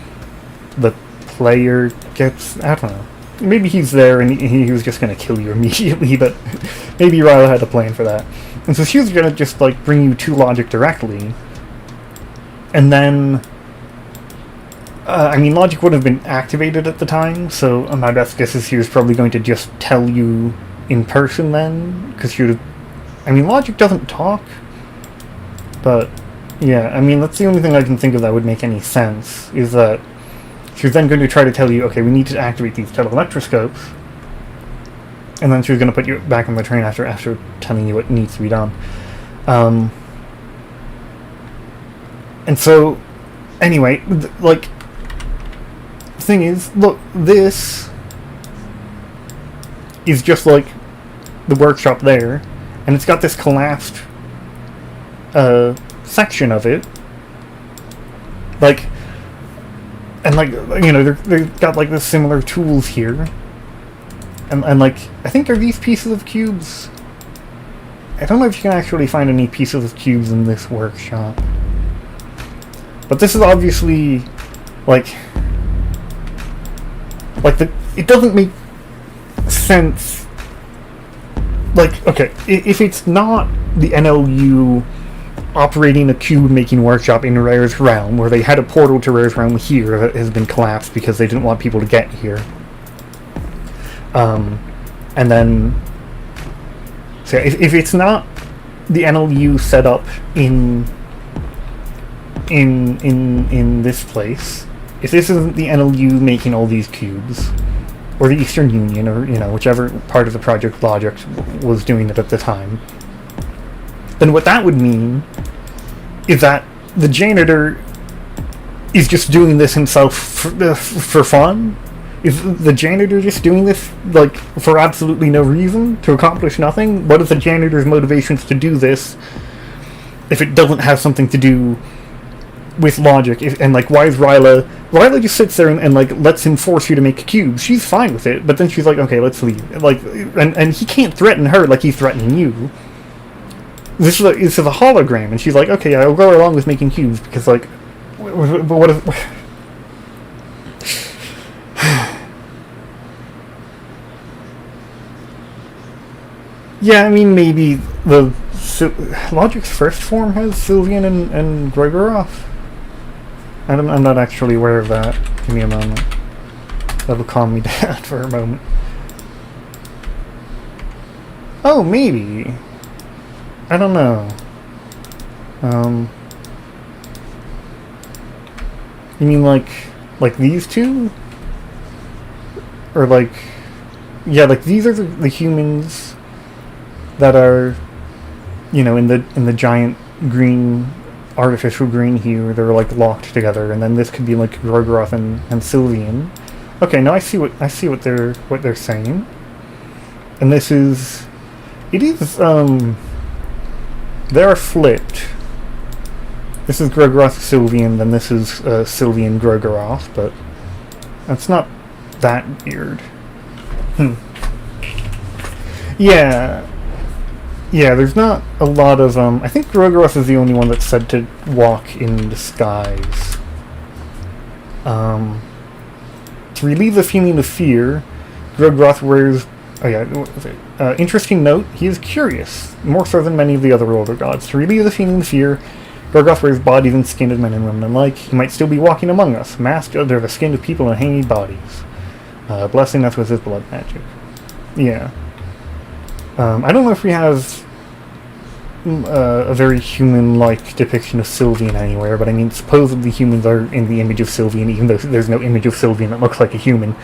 the player gets... I don't know. Maybe he's there and he was just going to kill you immediately, but maybe Ryla had a plan for that. And so she was going to just, like, bring you to logic directly. And then... I mean, logic would have been activated at the time, so my best guess is he was probably going to just tell you in person then, because she would have... I mean, logic doesn't talk, but, yeah, I mean, that's the only thing I can think of that would make any sense, is that she was then going to try to tell you, okay, we need to activate these teleelectroscopes, and then she was going to put you back on the train after telling you what needs to be done. And so, anyway, like, the thing is, look, this is just like the workshop there, and it's got this collapsed section of it, like, and like, you know, they've got like the similar tools here, and like, I think are these pieces of cubes? I don't know if you can actually find any pieces of cubes in this workshop, but this is obviously like it doesn't make sense. Like, okay, if it's not the NLU operating a cube-making workshop in Rare's realm, where they had a portal to Rare's realm here that has been collapsed because they didn't want people to get here, and then, so if it's not the NLU set up in this place, if this isn't the NLU making all these cubes, or the Eastern Union, or, you know, whichever part of the Project Logic was doing it at the time, then what that would mean is that the janitor is just doing this himself for fun? Is the janitor just doing this, like, for absolutely no reason, to accomplish nothing? What is the janitor's motivations to do this if it doesn't have something to do with logic? And like, why is Ryla just sits there and like lets him force you to make cubes? She's fine with it, but then she's like, okay, let's leave. Like, and he can't threaten her like he's threatening you. this is a hologram, and she's like, okay, I'll go along with making cubes because like, but what if? Yeah, I mean maybe Logic's first form has Sylvian and Gregoroth. I'm not actually aware of that. Give me a moment. That'll calm me down for a moment. Oh, maybe. I don't know. You mean like these two? Or like, yeah, like these are the humans that are, you know, in the giant green, artificial green hue. They're like locked together, and then this could be like Gorgoroth and Sylvian. Okay, now I see what they're saying. And this is, it is they are flipped. This is Gorgoroth Sylvian, then this is Sylvian Gorgoroth, but that's not that weird. Yeah, there's not a lot of, I think Gorgoroth is the only one that's said to walk in disguise. To relieve the feeling of fear, Gorgoroth wears, interesting note, he is curious, more so than many of the other older gods. To relieve the feeling of fear, Gorgoroth wears bodies and skin of men and women alike. He might still be walking among us, masked under the skin of people and hanging bodies, blessing us with his blood magic. Yeah. I don't know if we have a very human-like depiction of Sylvian anywhere, but I mean, supposedly humans are in the image of Sylvian, even though there's no image of Sylvian that looks like a human.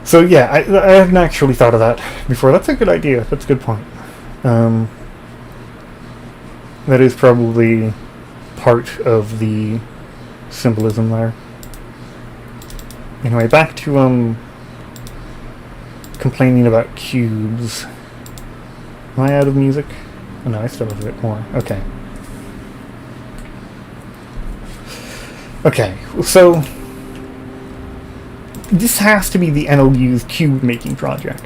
So yeah, I haven't actually thought of that before. That's a good idea. That's a good point. That is probably part of the symbolism there. Anyway, back to complaining about cubes. Am I out of music? Oh, no, I still have a bit more. Okay. Okay, so this has to be the NLU's cube making project.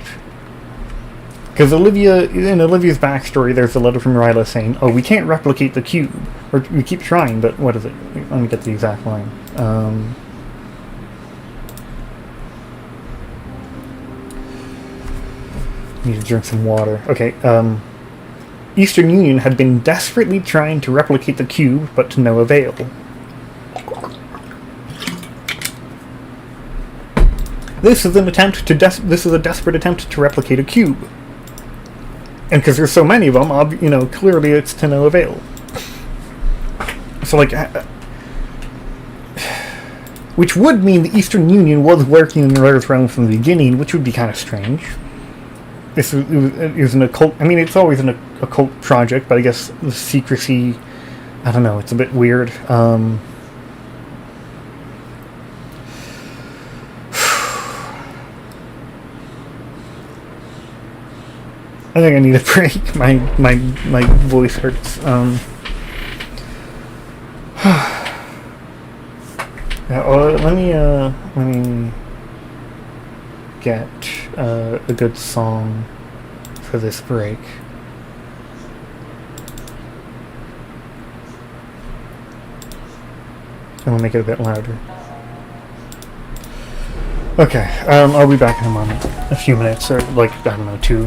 Because in Olivia's backstory, there's a letter from Ryla saying, oh, we can't replicate the cube. Or we keep trying, but what is it? Let me get the exact line. Need to drink some water. Okay, Eastern Union had been desperately trying to replicate the cube, but to no avail. This is a desperate attempt to replicate a cube. And because there's so many of them, you know, clearly it's to no avail. So, like, which would mean the Eastern Union was working in the Rare Throne from the beginning, which would be kind of strange. It was an occult. I mean, it's always an occult project, but I guess the secrecy, I don't know, it's a bit weird. I think I need a break. My voice hurts. Let me get a good song for this break. I'm gonna make it a bit louder. Okay, I'll be back in a moment. A few minutes, or like, I don't know, 2.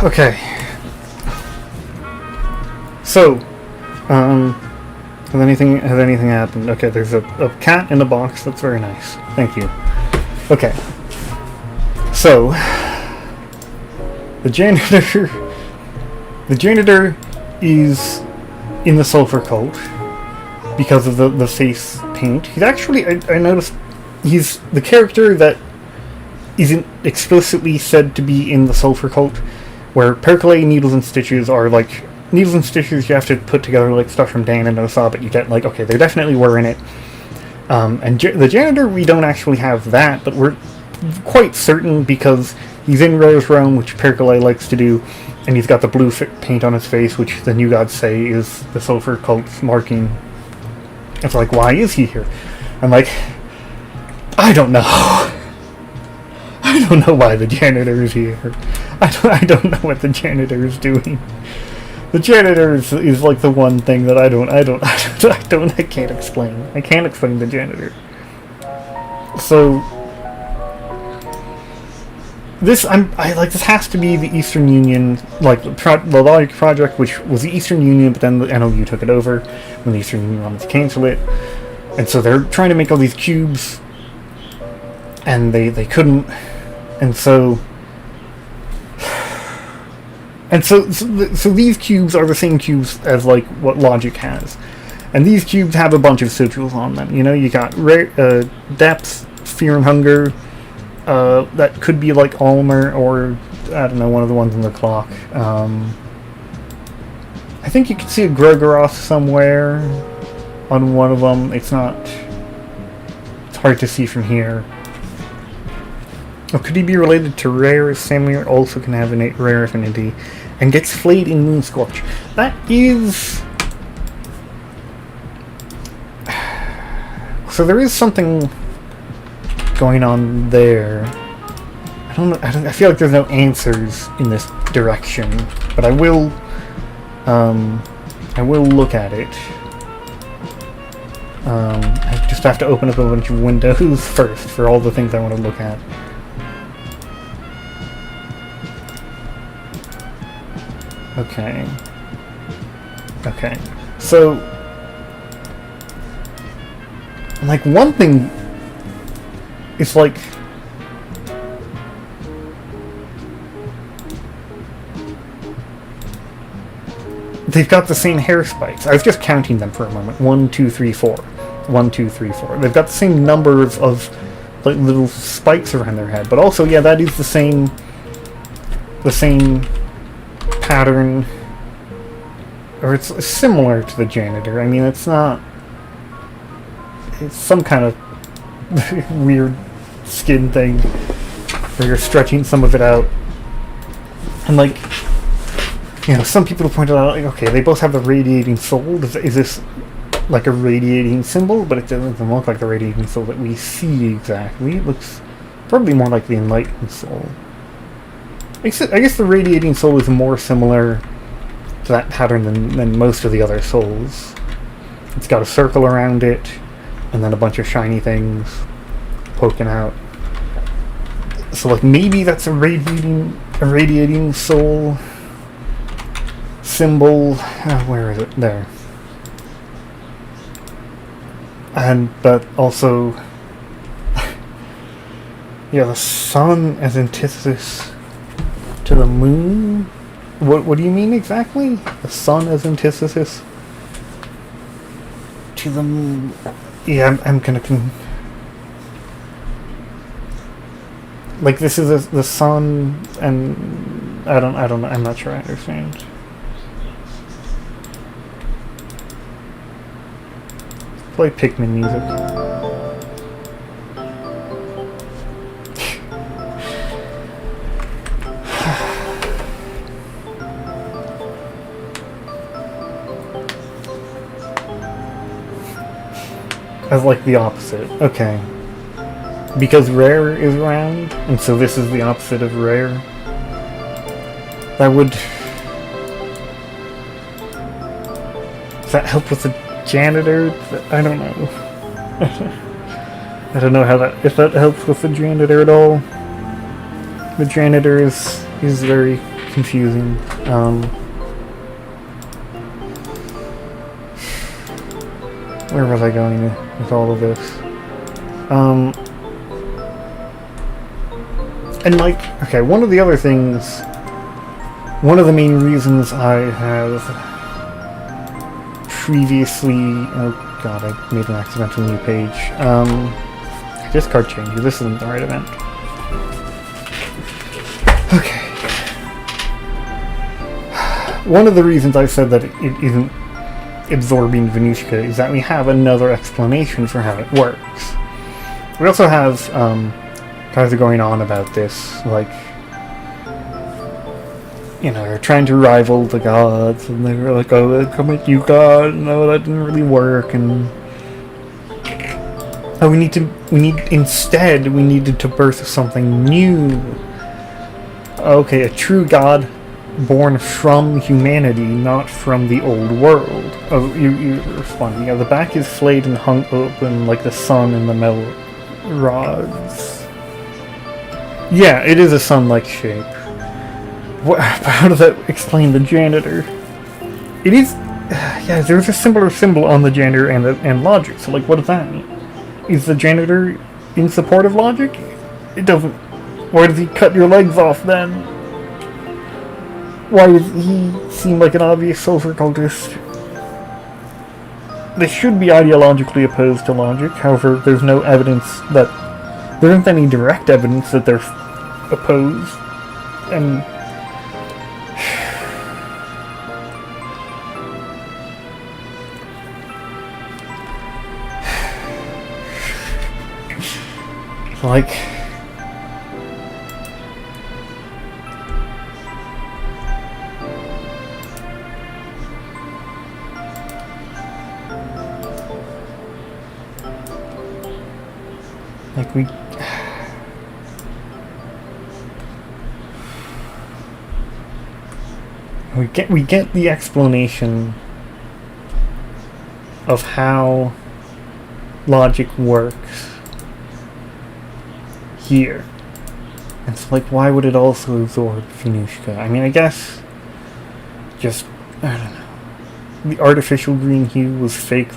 Okay. So, has anything happened? Okay, there's a cat in the box. That's very nice. Thank you. Okay. So, the janitor is in the sulfur cult because of the face paint. He's actually, I noticed, he's the character that isn't explicitly said to be in the sulfur cult, where percolate needles and stitches are like, needles and stitches you have to put together like stuff from Dan and Osa, but you get like, okay, they definitely were in it. And the janitor, we don't actually have that, but we're quite certain because he's in Rare's realm, which percolate likes to do, and he's got the blue paint on his face, which the new gods say is the sulfur cult's marking. It's like, why is he here? I'm like, I don't know. I don't know why the janitor is here. I don't know what the janitor is doing. The janitor is like the one thing that I can't explain. I can't explain the janitor. So this this has to be the Eastern Union, like the Logic Project, which was the Eastern Union, but then the NOU took it over when the Eastern Union wanted to cancel it, and so they're trying to make all these cubes, and they couldn't, and so these cubes are the same cubes as like what Logic has, and these cubes have a bunch of sigils on them. You know, you got depth, fear and hunger. That could be like Almer or, I don't know, one of the ones in the clock. I think you can see a Gregoros somewhere on one of them. It's hard to see from here. Oh, could he be related to Rare? Samuel also can have a rare affinity and gets flayed in Moonscorch. That is... So there is something going on there. I don't know. I feel like there's no answers in this direction, but I will look at it. I just have to open up a bunch of windows first for all the things I want to look at. Okay. Okay. So, like, one thing is like, they've got the same hair spikes. I was just counting them for a moment. 1, 2, 3, 4. 1, 2, 3, 4. They've got the same number of like little spikes around their head, but also, yeah, that is the same pattern, or it's similar to the janitor. I mean, it's not. It's some kind of weird skin thing where you're stretching some of it out, and like, you know, some people have pointed out, like, okay, they both have the radiating soul. Is this like a radiating symbol? But it doesn't look like the radiating soul that we see exactly. It looks probably more like the enlightened soul. I guess the radiating soul is more similar to that pattern than most of the other souls. It's got a circle around it, and then a bunch of shiny things poking out. So, like, maybe that's a radiating soul symbol. Where is it? There. But also, yeah, the sun as antithesis to the moon. What do you mean exactly? The sun as antithesis to the moon. Yeah, I'm gonna like, this is the sun, and I don't know. I'm not sure I understand. Play Pikmin music. As like the opposite. Okay. Because Rare is round, and so this is the opposite of Rare. That would... Does that help with the janitor? I don't know. I don't know how that... If that helps with the janitor at all. The janitor is very confusing. Where was I going with all of this? And like, okay, one of the other things, one of the main reasons I have previously, oh god, I made an accidental new page. Discard change, this isn't the right event. Okay. One of the reasons I said that it isn't absorbing Venushka is that we have another explanation for how it works. We also have guys are going on about this, like, you know, they're trying to rival the gods, and they were like, oh, come at you, god, no, that didn't really work, and oh, we needed to birth something new. Okay, a true god born from humanity, not from the old world. Oh, you responding. Yeah, the back is flayed and hung open like the sun in the metal rods. Yeah, it is a sun-like shape. How does that explain the janitor? It is... Yeah, there's a similar symbol on the janitor and logic, so like, what does that mean? Is the janitor in support of logic? It doesn't... Why does he cut your legs off then? Why does he seem like an obvious social cultist? They should be ideologically opposed to logic, however, there's no evidence that... There isn't any direct evidence that they're opposed, and... like... Like we get the explanation of how logic works here. And so, like, why would it also absorb Venushka? I mean, I guess just, I don't know. The artificial green hue was fake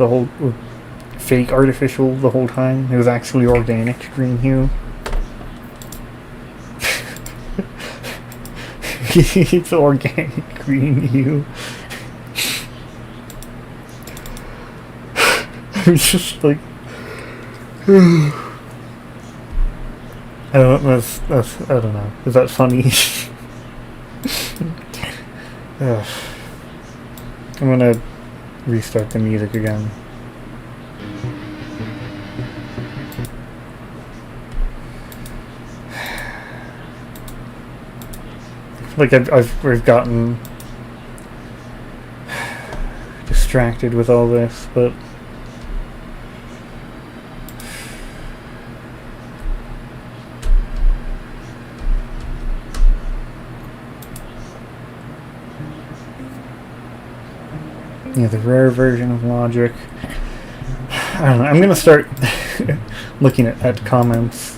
artificial the whole time. It was actually organic green hue. It's organic green hue. I'm just like... I don't know, I don't know. Is that funny? I'm gonna restart the music again. Like I've gotten distracted with all this, but yeah, the rare version of logic. I don't know. I'm gonna start looking at comments.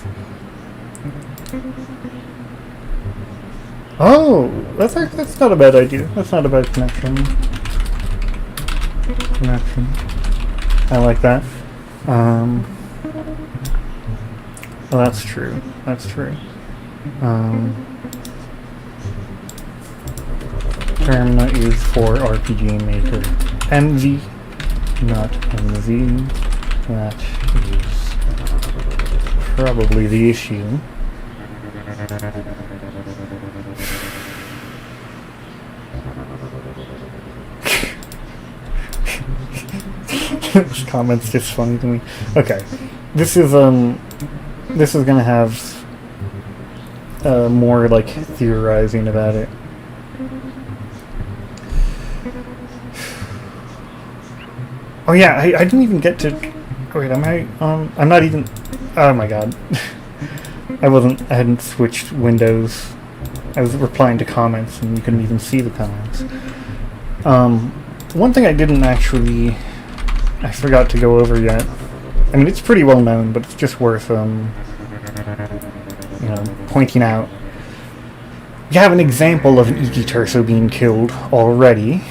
Oh, that's not a bad idea. That's not a bad connection. I like that. Well, that's true. That's true. Termina is for RPG Maker. MV, not MZ. That is probably the issue. This comment's just funny to me. Okay, this is gonna have more like theorizing about it. Oh yeah, I didn't even get to. Wait, am I? I'm not even. Oh my god, I hadn't switched windows. I was replying to comments, and you couldn't even see the comments. One thing I didn't actually. I forgot to go over yet. I mean, it's pretty well known, but it's just worth, pointing out. you have an example of an Iki Terso being killed already.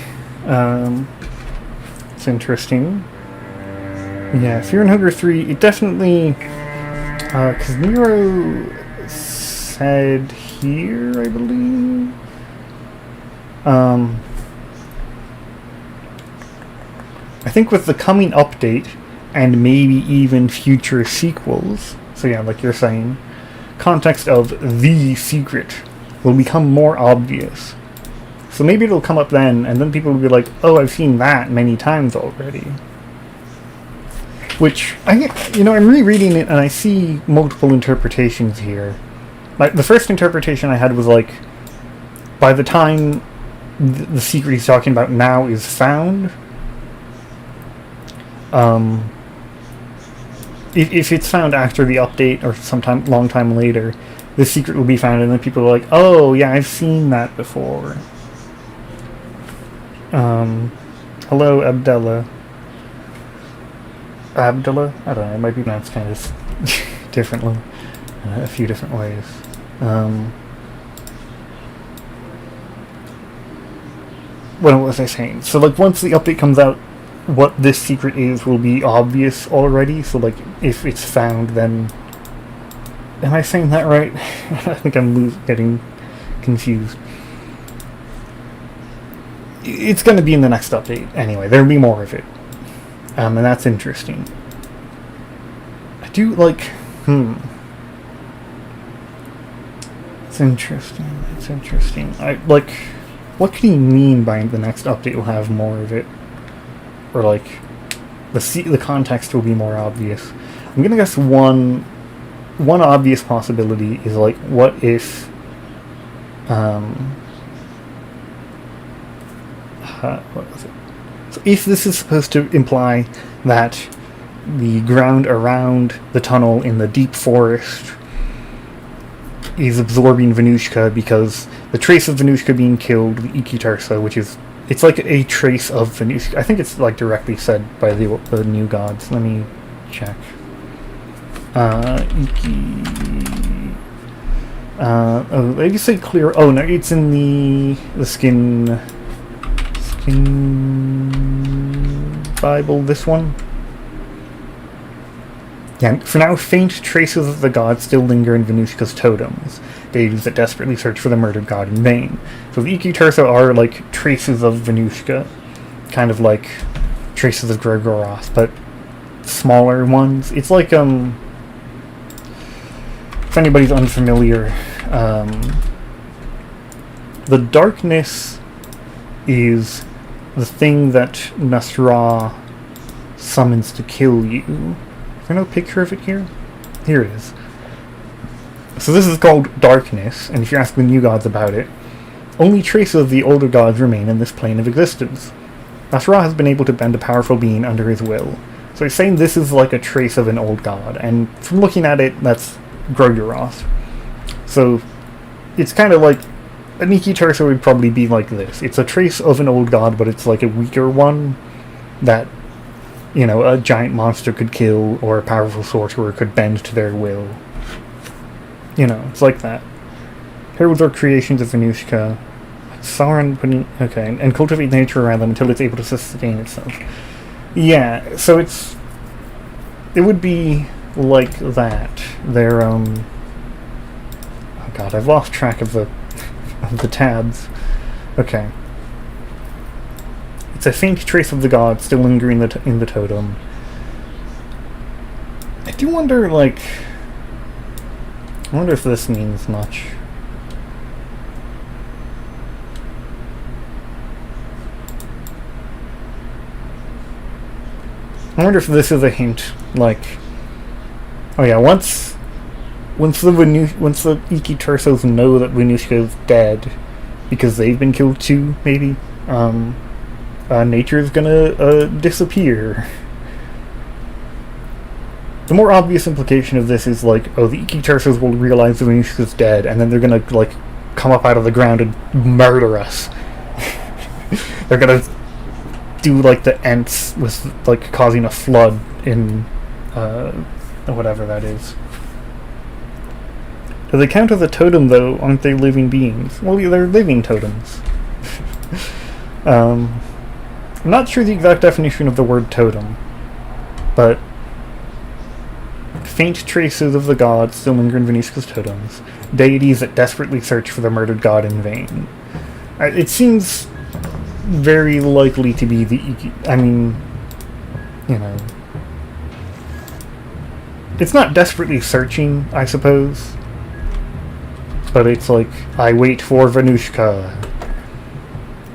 It's interesting. Yeah, Fear and Hunger 3, it definitely... because Nero said here, I believe... I think with the coming update, and maybe even future sequels, so yeah, like you're saying, context of the secret will become more obvious. So maybe it'll come up then, and then people will be like, oh, I've seen that many times already. Which, I'm rereading it and I see multiple interpretations here. Like, the first interpretation I had was like, by the time the secret he's talking about now is found, if it's found after the update or sometime long time later, the secret will be found, and then people are like, oh yeah, I've seen that before. Hello, Abdullah. Abdullah? I don't know, it might be pronounced kind of differently, a few different ways. What was I saying? So, like, once the update comes out, what this secret is will be obvious already, so, like, if it's found, then... Am I saying that right? I think I'm getting confused. It's going to be in the next update, anyway. There'll be more of it. And that's interesting. I do, like... It's interesting. It's interesting. Like... What can he mean by the next update will have more of it? Or, like, the context will be more obvious. I'm gonna guess one obvious possibility is, like, what if... what was it? So if this is supposed to imply that the ground around the tunnel in the deep forest is absorbing Venushka, because the trace of Venushka being killed, the Iki Terso, which is... It's like a trace of Venushka. I think it's, like, directly said by the new gods. Let me check. Iki... oh, did you say clear? Oh, no, it's in the skin Bible, this one. Yeah, for now, faint traces of the god still linger in Venushka's totems, deities that desperately search for the murdered god in vain. So the Iki Terso are, like, traces of Venushka, kind of like traces of Gorgoroth, but smaller ones. It's like, if anybody's unfamiliar, the darkness is the thing that Nasra summons to kill you. Is there no picture of it here? Here it is. So this is called Darkness, and if you ask the new gods about it, only traces of the older gods remain in this plane of existence. Nasra has been able to bend a powerful being under his will. So he's saying this is like a trace of an old god, and from looking at it, that's Gorgoroth. So it's kind of like an Iki Terso would probably be like this. It's a trace of an old god, but it's like a weaker one that, you know, a giant monster could kill, or a powerful sorcerer could bend to their will. You know, it's like that. Heralds are creations of Venushka. Sauron putting... Okay, and cultivate nature around them until it's able to sustain itself. Yeah, so it's... It would be like that. They're, Oh god, I've lost track of the tabs. Okay. It's a faint trace of the god still lingering in the totem. I do wonder, like... I wonder if this means much. I wonder if this is a hint, like... Oh yeah, once the Iki Tersos know that Venushka is dead, because they've been killed too, maybe, nature is gonna disappear. The more obvious implication of this is, like, oh, the Iki Tersos will realize that Venushka's dead, and then they're gonna, like, come up out of the ground and murder us. They're gonna do, like, the Ents with, like, causing a flood in, whatever that is. Do they count as a totem, though? Aren't they living beings? Well, yeah, they're living totems. I'm not sure the exact definition of the word totem, but faint traces of the gods still linger in Venushka's totems, deities that desperately search for the murdered god in vain. It seems very likely to be the I mean, you know, it's not desperately searching, I suppose, but it's like, I wait for Venushka,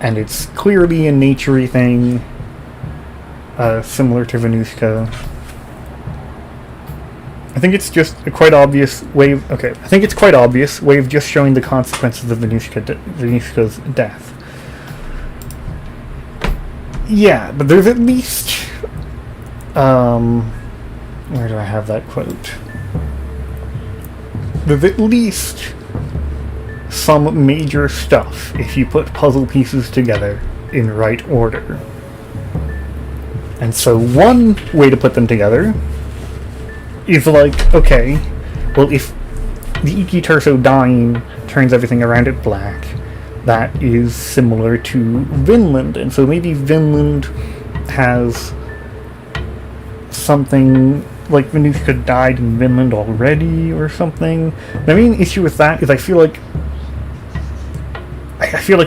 and it's clearly a nature-y thing, similar to Venushka. I think it's just a quite obvious way of, I think it's quite obvious way of just showing the consequences of Venushka's death. Yeah, but there's at least, where do I have that quote? There's at least some major stuff if you put puzzle pieces together in right order. And so one way to put them together is like, okay, well, if the Iki Terso dying turns everything around it black, that is similar to Vinland, and so maybe Vinland has something like Venushka died in Vinland already or something. The main issue with that is I feel like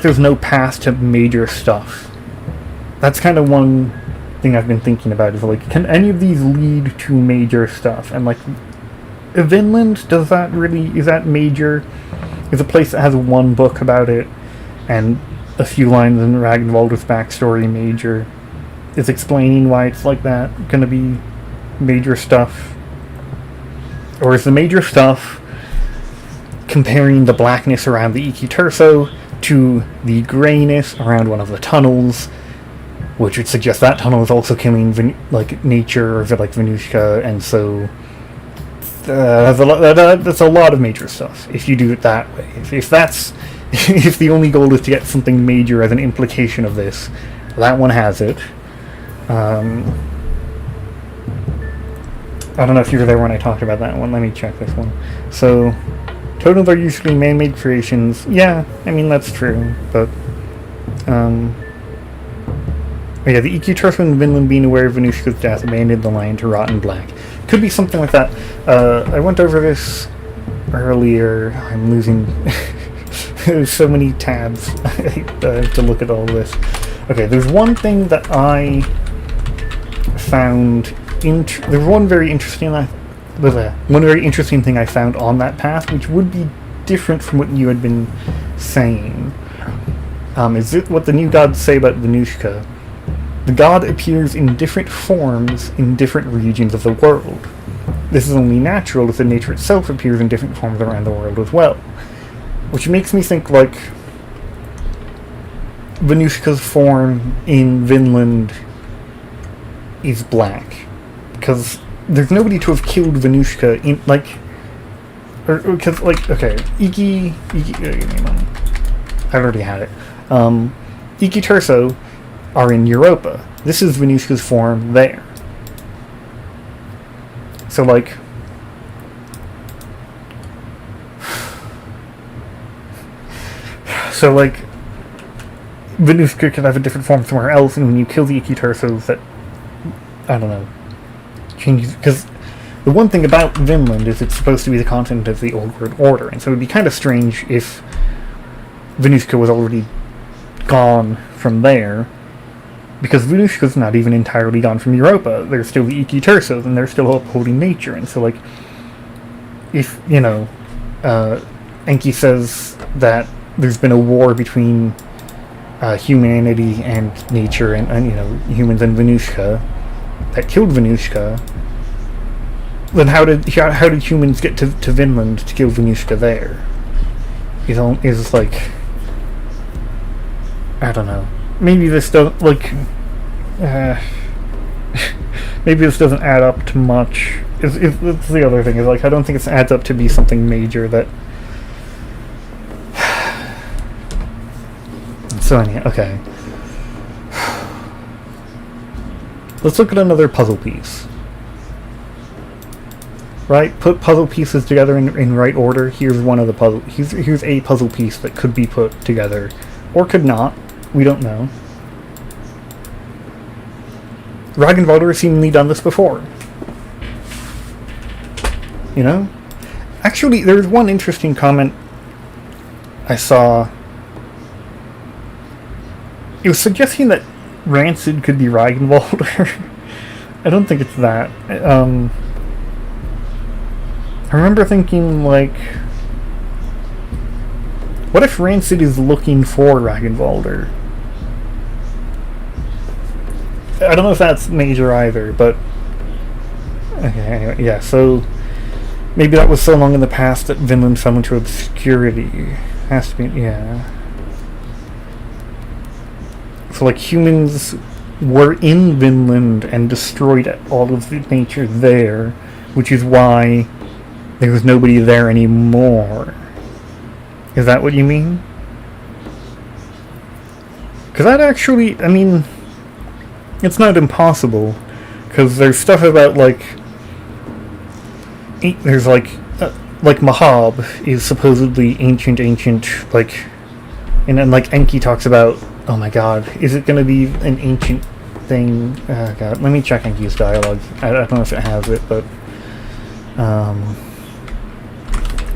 there's no path to major stuff. That's kind of one thing I've been thinking about, is like, can any of these lead to major stuff? And like, Vinland, is that major? Is a place that has one book about it and a few lines in Ragnvald's backstory major? Is explaining why it's like that gonna be major stuff? Or is the major stuff comparing the blackness around the Iki Terso to the greyness around one of the tunnels, which would suggest that tunnel is also killing nature, or like Venushka, and so that's a lot of major stuff if you do it that way. If the only goal is to get something major as an implication of this, that one has it. I don't know if you were there when I talked about that one. Let me check this one. So, totems are usually man-made creations. Yeah, I mean, that's true, but yeah, the Iki Terso in Vinland, being aware of Venushka's death, abandoned the lion to rot in black. Could be something like that. I went over this earlier. I'm losing there's so many tabs. I have to look at all this. Okay, there's one thing that I found. There's one very interesting thing I found on that path, which would be different from what you had been saying. Is it what the new gods say about Venushka? The god appears in different forms in different regions of the world. This is only natural if the nature itself appears in different forms around the world as well. Which makes me think, like, Venushka's form in Vinland is black. Because there's nobody to have killed Venushka in, like... Because, like, okay, Iki I already had it. Iki Terso are in Europa. This is Venushka's form there. So, like... Venushka could have a different form somewhere else, and when you kill the Iki Tersos, that... I don't know. Changes... Because the one thing about Vinland is it's supposed to be the continent of the Old World Order, and so it would be kind of strange if Venushka was already gone from there, because Venushka's not even entirely gone from Europa. There's still the Iki Tersos, and they're still upholding nature, and so, like, if, you know, Enki says that there's been a war between humanity and nature, and, you know, humans and Venushka, that killed Venushka, then how did humans get to Vinland to kill Venushka there? Is like... I don't know. Maybe this doesn't, like... maybe this doesn't add up to much. It's the other thing, is, like, I don't think it adds up to be something major that... So anyway, okay. Let's look at another puzzle piece. right? Put puzzle pieces together in right order. Here's one of the puzzle. Here's a puzzle piece that could be put together, or could not. We don't know. Ragnvaldr has seemingly done this before. You know? Actually, there was one interesting comment I saw. It was suggesting that Rancid could be Ragnvaldr. I don't think it's that. I remember thinking, like, what if Rancid is looking for Ragnvaldr? I don't know if that's major either, but okay, anyway, yeah, so maybe that was so long in the past that Vinland fell into obscurity. Has to be, yeah. So, like, humans were in Vinland and destroyed all of the nature there, which is why there was nobody there anymore. Is that what you mean? Because that actually, I mean, it's not impossible, because there's stuff about, like, there's, like Mahab is supposedly ancient, like, and then, like, Enki talks about, oh my god, is it going to be an ancient thing? Oh god, let me check Enki's dialogue. I don't know if it has it, but,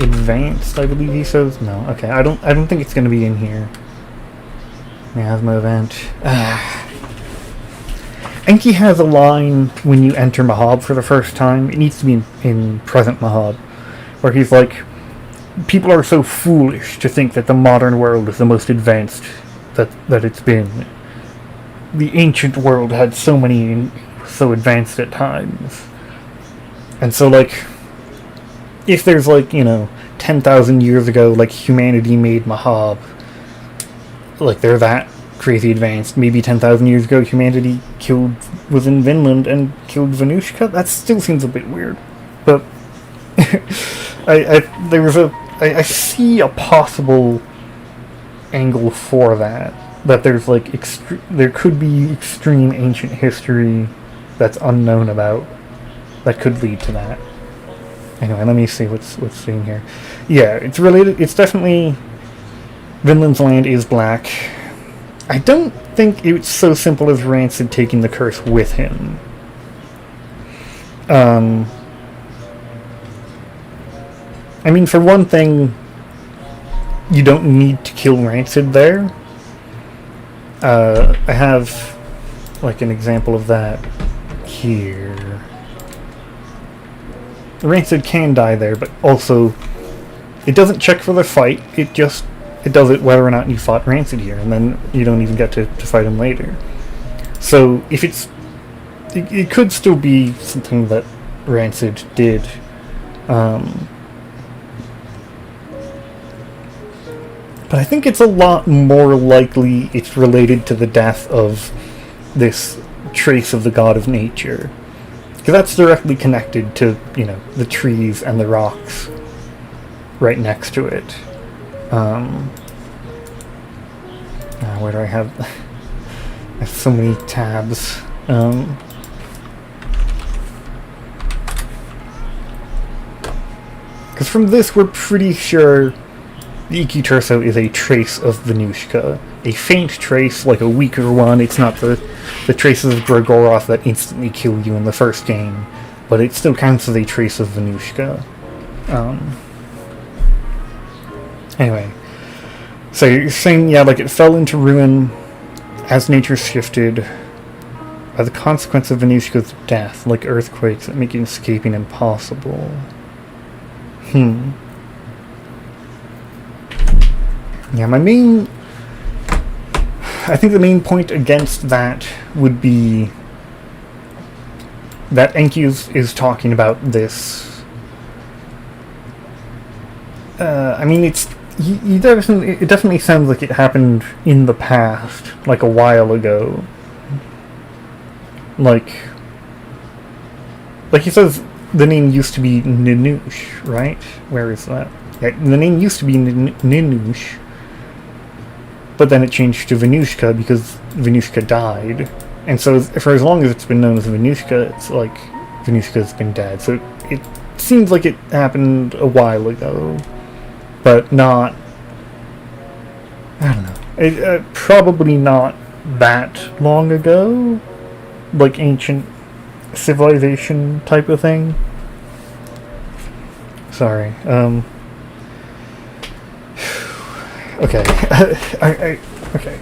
advanced, I believe he says? No, okay, I don't think it's going to be in here. Miasma event. Enki has a line when you enter Mahab for the first time. It needs to be in present Mahab, where he's like, people are so foolish to think that the modern world is the most advanced that it's been. The ancient world had so advanced at times. And so, like, if there's, like, 10,000 years ago, like, humanity made Mahab, like, they're that crazy advanced. Maybe 10,000 years ago, humanity was in Vinland and killed Venushka. That still seems a bit weird, but I see a possible angle for that there's, like, there could be extreme ancient history that's unknown about that could lead to that. Anyway, let me see what's seen here. Yeah, it's related. It's definitely Vinland's land is black. I don't think it's so simple as Rancid taking the curse with him. I mean, for one thing, you don't need to kill Rancid there. I have, like, an example of that here. Rancid can die there, but also it doesn't check for the fight. It does it whether or not you fought Rancid here, and then you don't even get to fight him later. So if it could still be something that Rancid did. But I think it's a lot more likely it's related to the death of this trace of the god of nature. Because that's directly connected to, the trees and the rocks right next to it. Where do I have... I have so many tabs. Because from this, we're pretty sure the Iki Turso is a trace of Venushka. A faint trace, like a weaker one. It's not the traces of Gregoroth that instantly kill you in the first game, but it still counts as a trace of Venushka. Anyway, so you're saying, yeah, like, it fell into ruin as nature shifted by the consequence of Venushka's death, like earthquakes that make escaping impossible. Yeah, I think the main point against that would be that Enki is talking about this. I mean, it definitely sounds like it happened in the past, like a while ago. Like he says, the name used to be Ninush, right? Where is that? Yeah, the name used to be Ninush, but then it changed to Venushka because Venushka died. And so for as long as it's been known as Venushka, it's like Venushka's been dead. So seems like it happened a while ago, but not. I don't know. Probably not that long ago, like ancient civilization type of thing. Sorry. Okay. Okay.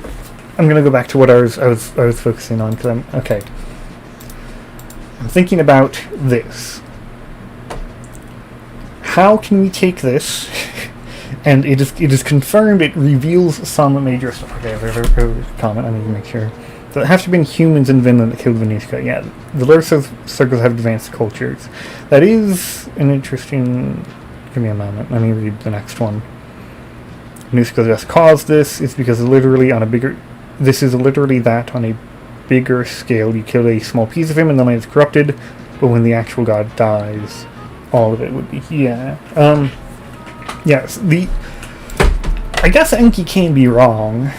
I'm gonna go back to what I was focusing on, because I'm thinking about this. How can we take this, and it is confirmed, it reveals some major stuff. Okay, comment, I need to make sure. So it has to have been humans in Vinland that killed Venushka. Yeah, the lower circles have advanced cultures. That is an interesting... Give me a moment, let me read the next one. Venushka just caused this. It's because literally on a bigger... This is literally that on a bigger scale. You kill a small piece of him and the land is corrupted, but when the actual god dies, all of it would be... Yeah. Yes, I guess Enki can be wrong.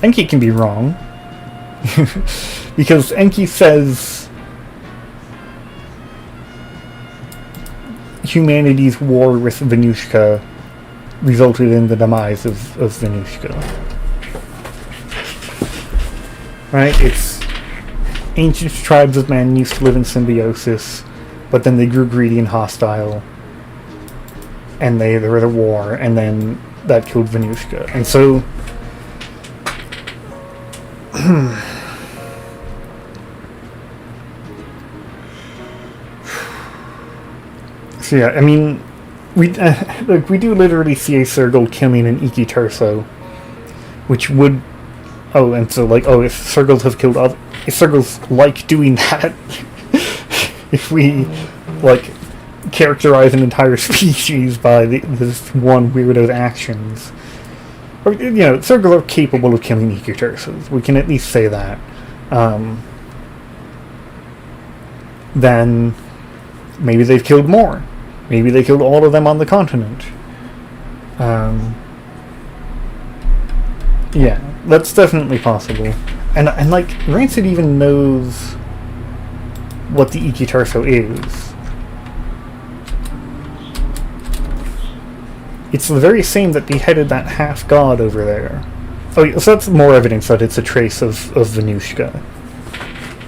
Enki can be wrong. Because Enki says humanity's war with Venushka resulted in the demise of Venushka. Right? It's ancient tribes of men used to live in symbiosis, but then they grew greedy and hostile, and there was a war, and then that killed Venushka. And so... So yeah, I mean, we do literally see a Sergal killing an Iki Terso, which would... Oh, and so if Sergals have killed other... If Sergals like doing that, if we, characterize an entire species by this one weirdo's actions... Or, Sergals are capable of killing Iki Tersos. We can at least say that. Then maybe they've killed more. Maybe they killed all of them on the continent. Yeah, that's definitely possible. And Rancid even knows what the Iki Terso is. It's the very same that beheaded that half-god over there. Oh, yeah, so that's more evidence that it's a trace of Venushka.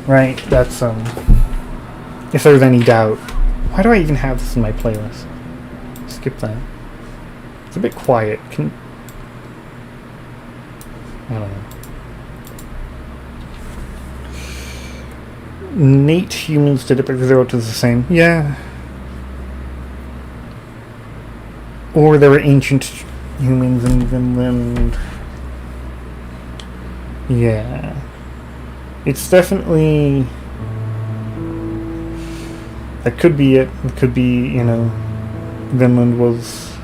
Right? That's, if there's any doubt. Why do I even have this in my playlist? Skip that. It's a bit quiet. I don't know. Innate humans to depict 0 to the same. Yeah. Or there were ancient humans in Vinland. Yeah. It's definitely... That could be it. It could be, Vinland was...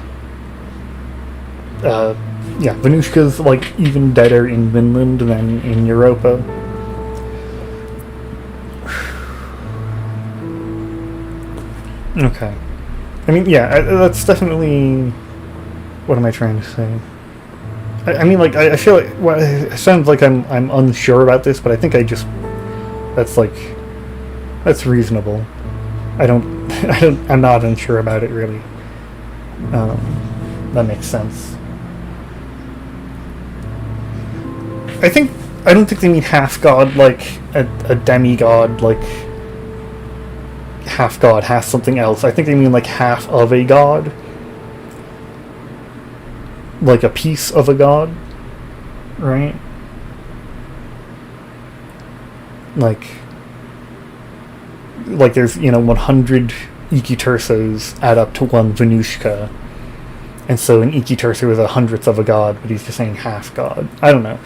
yeah, Venushka's, even deader in Vinland than in Europa. Okay. I mean, yeah, that's definitely... What am I trying to say? I mean, I feel like... Well, it sounds like I'm unsure about this, but I think I just... That's, that's reasonable. I'm not unsure about it, really. That makes sense. I don't think they mean half-god like a demigod, half-god, half something else. I think they mean half of a god. Like a piece of a god. Right? There's, 100 Iki Tersos add up to one Venushka. And so an Iki Terso is a hundredth of a god, but he's just saying half god. I don't know.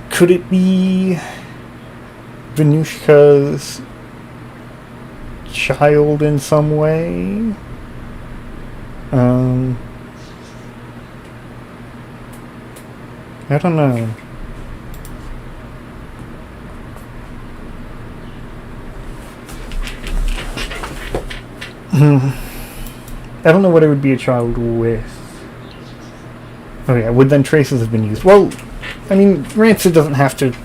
Could it be Venushka's child in some way? I don't know. I don't know what it would be a child with. Oh yeah, would then traces have been used? Well, I mean, Rancid doesn't have to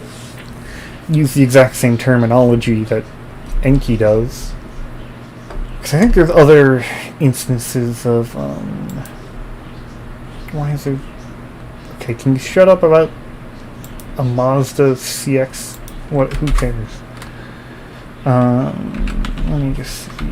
use the exact same terminology that Enki does. Because I think there's other instances of, why is there... Okay, can you shut up about a Mazda CX? What? Who cares? Let me just see.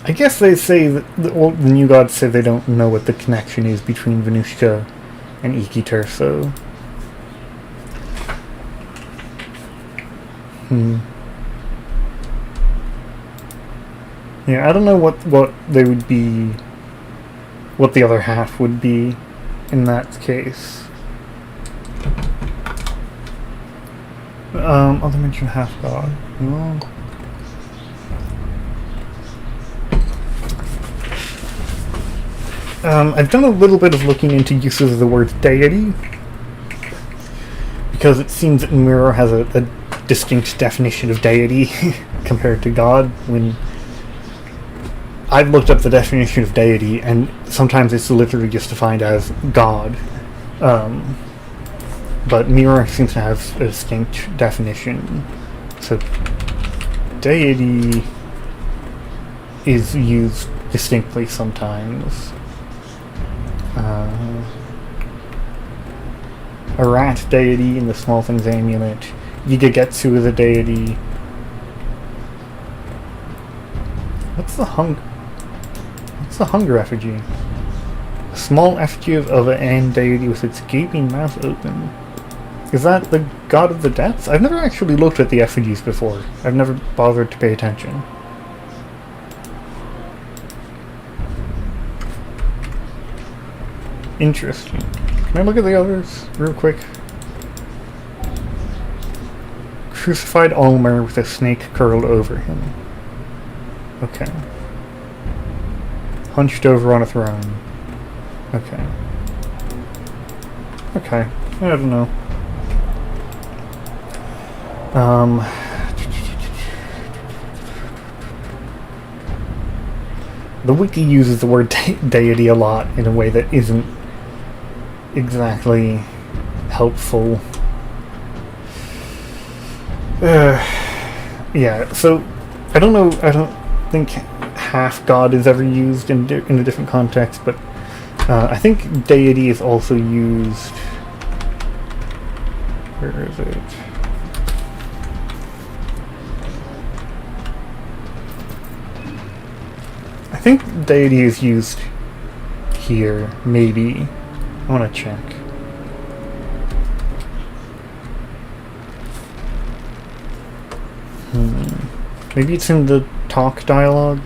I guess they say that the new gods say they don't know what the connection is between Venushka and Ikitur, so... Yeah, I don't know what they would be... what the other half would be in that case. Other mention half god. No. I've done a little bit of looking into uses of the word deity, because it seems that Mirror has a distinct definition of deity compared to God. When I've looked up the definition of deity, and sometimes it's literally just defined as God. But Mirror seems to have a distinct definition. So deity is used distinctly sometimes. A rat deity in the Small Things Amulet. Yigagetsu is a deity. What's the hunger effigy? A small effigy of an deity with its gaping mouth open. Is that the god of the depths? I've never actually looked at the effigies before. I've never bothered to pay attention. Interesting. Can I look at the others real quick? Crucified Ulmer with a snake curled over him. Okay. Hunched over on a throne. Okay. Okay. I don't know. The wiki uses the word deity a lot in a way that isn't exactly helpful. Yeah, so I don't think half god is ever used in a different context, but I think deity is also used. Where is it? I think deity is used here, maybe. I want to check. Maybe it's in the talk dialogue.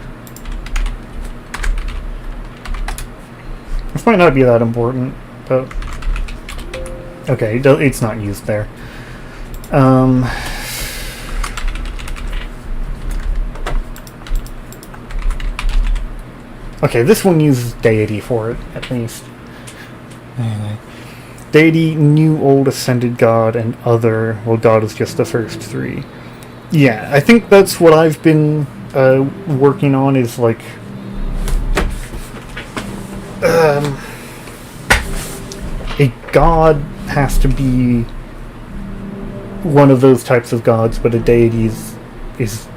This might not be that important, but... Okay, it's not used there. Okay, this one uses deity for it, at least. Anyway. Deity, new, old, ascended god, and other. Well, god is just the first three. Yeah, I think that's what I've been working on, is like... a god has to be one of those types of gods, but a deity is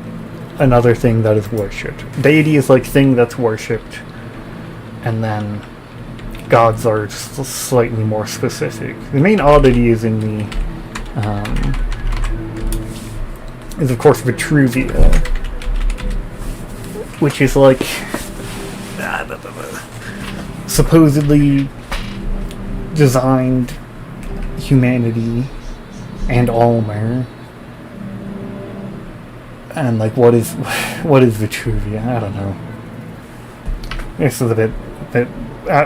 another thing that is worshipped. Deity is like thing that's worshipped, and then gods are slightly more specific. The main oddity is in the is of course Vitruvia, which is like supposedly designed humanity and Ulmer. And like, what is Vitruvia? I don't know. This is a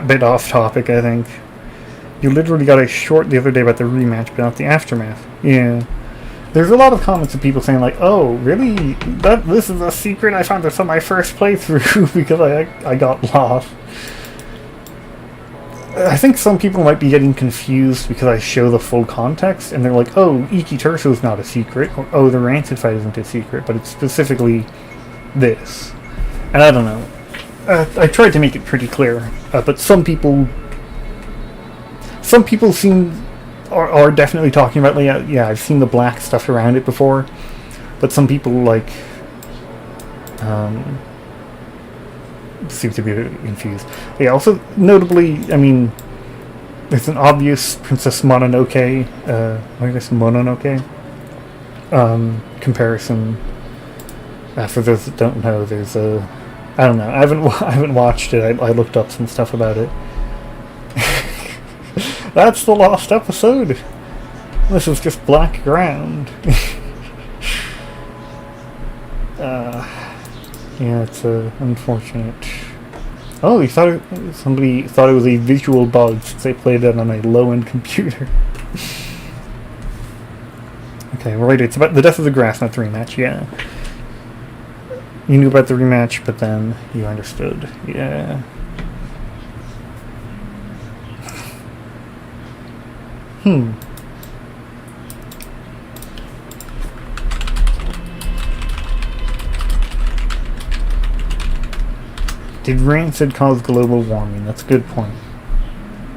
bit off topic, I think. You literally got a short the other day about the rematch, but not the aftermath. Yeah. There's a lot of comments of people saying like, "Oh, really? This is a secret? I found this on my first playthrough because I got lost." I think some people might be getting confused because I show the full context, and they're like, oh, Iki Turso is not a secret, or oh, the Rancid fight isn't a secret, but it's specifically this. And I don't know. I tried to make it pretty clear, but some people are definitely talking about, like, yeah, I've seen the black stuff around it before, but some people, like, seem to be a bit confused. Yeah, also, notably, I mean, there's an obvious Princess Mononoke, comparison. For those that don't know, there's a, I don't know, I haven't watched it, I looked up some stuff about it. That's the lost episode! This is just black ground. Yeah, it's unfortunate. Oh, somebody thought it was a visual bug since they played it on a low-end computer. Okay, right, it's about the death of the grass, not the rematch, yeah. You knew about the rematch, but then you understood, yeah. Did Rancid cause global warming? That's a good point.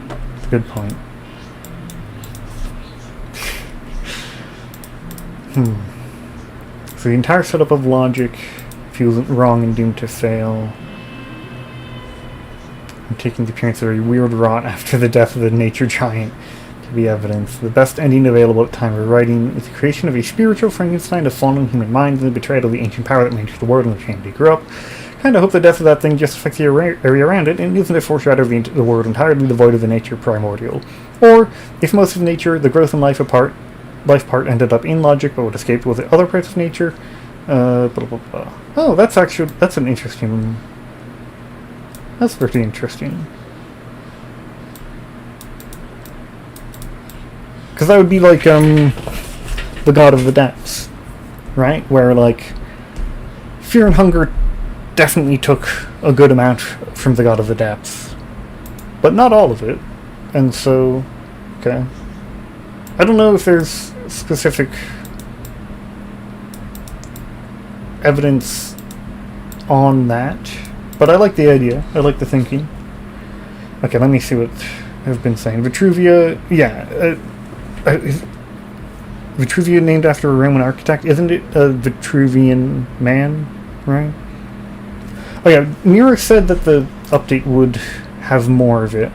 That's a good point. So the entire setup of logic feels wrong and doomed to fail. I'm taking the appearance of a weird rot after the death of the nature giant to be evidence. The best ending available at the time of writing is the creation of a spiritual Frankenstein of fallen human minds and the betrayal of the ancient power that managed the world in which humanity grew up. Kinda hope the death of that thing just affects the area around it and isn't a foreshadow of the world entirely devoid of the nature primordial. Or, if most of nature, the growth and life part ended up in logic but would escape with the other parts of nature. Blah, blah, blah. Oh, that's an interesting... That's pretty interesting. Because that would be like, the God of the Depths, right? Where, like, fear and hunger definitely took a good amount from the God of the Depths, but not all of it. And so, okay. I don't know if there's specific evidence on that, but I like the idea. I like the thinking. Okay, let me see what I've been saying. Vitruvia, yeah. Vitruvia named after a Roman architect. Isn't it a Vitruvian man, right? Oh yeah, Mira said that the update would have more of it.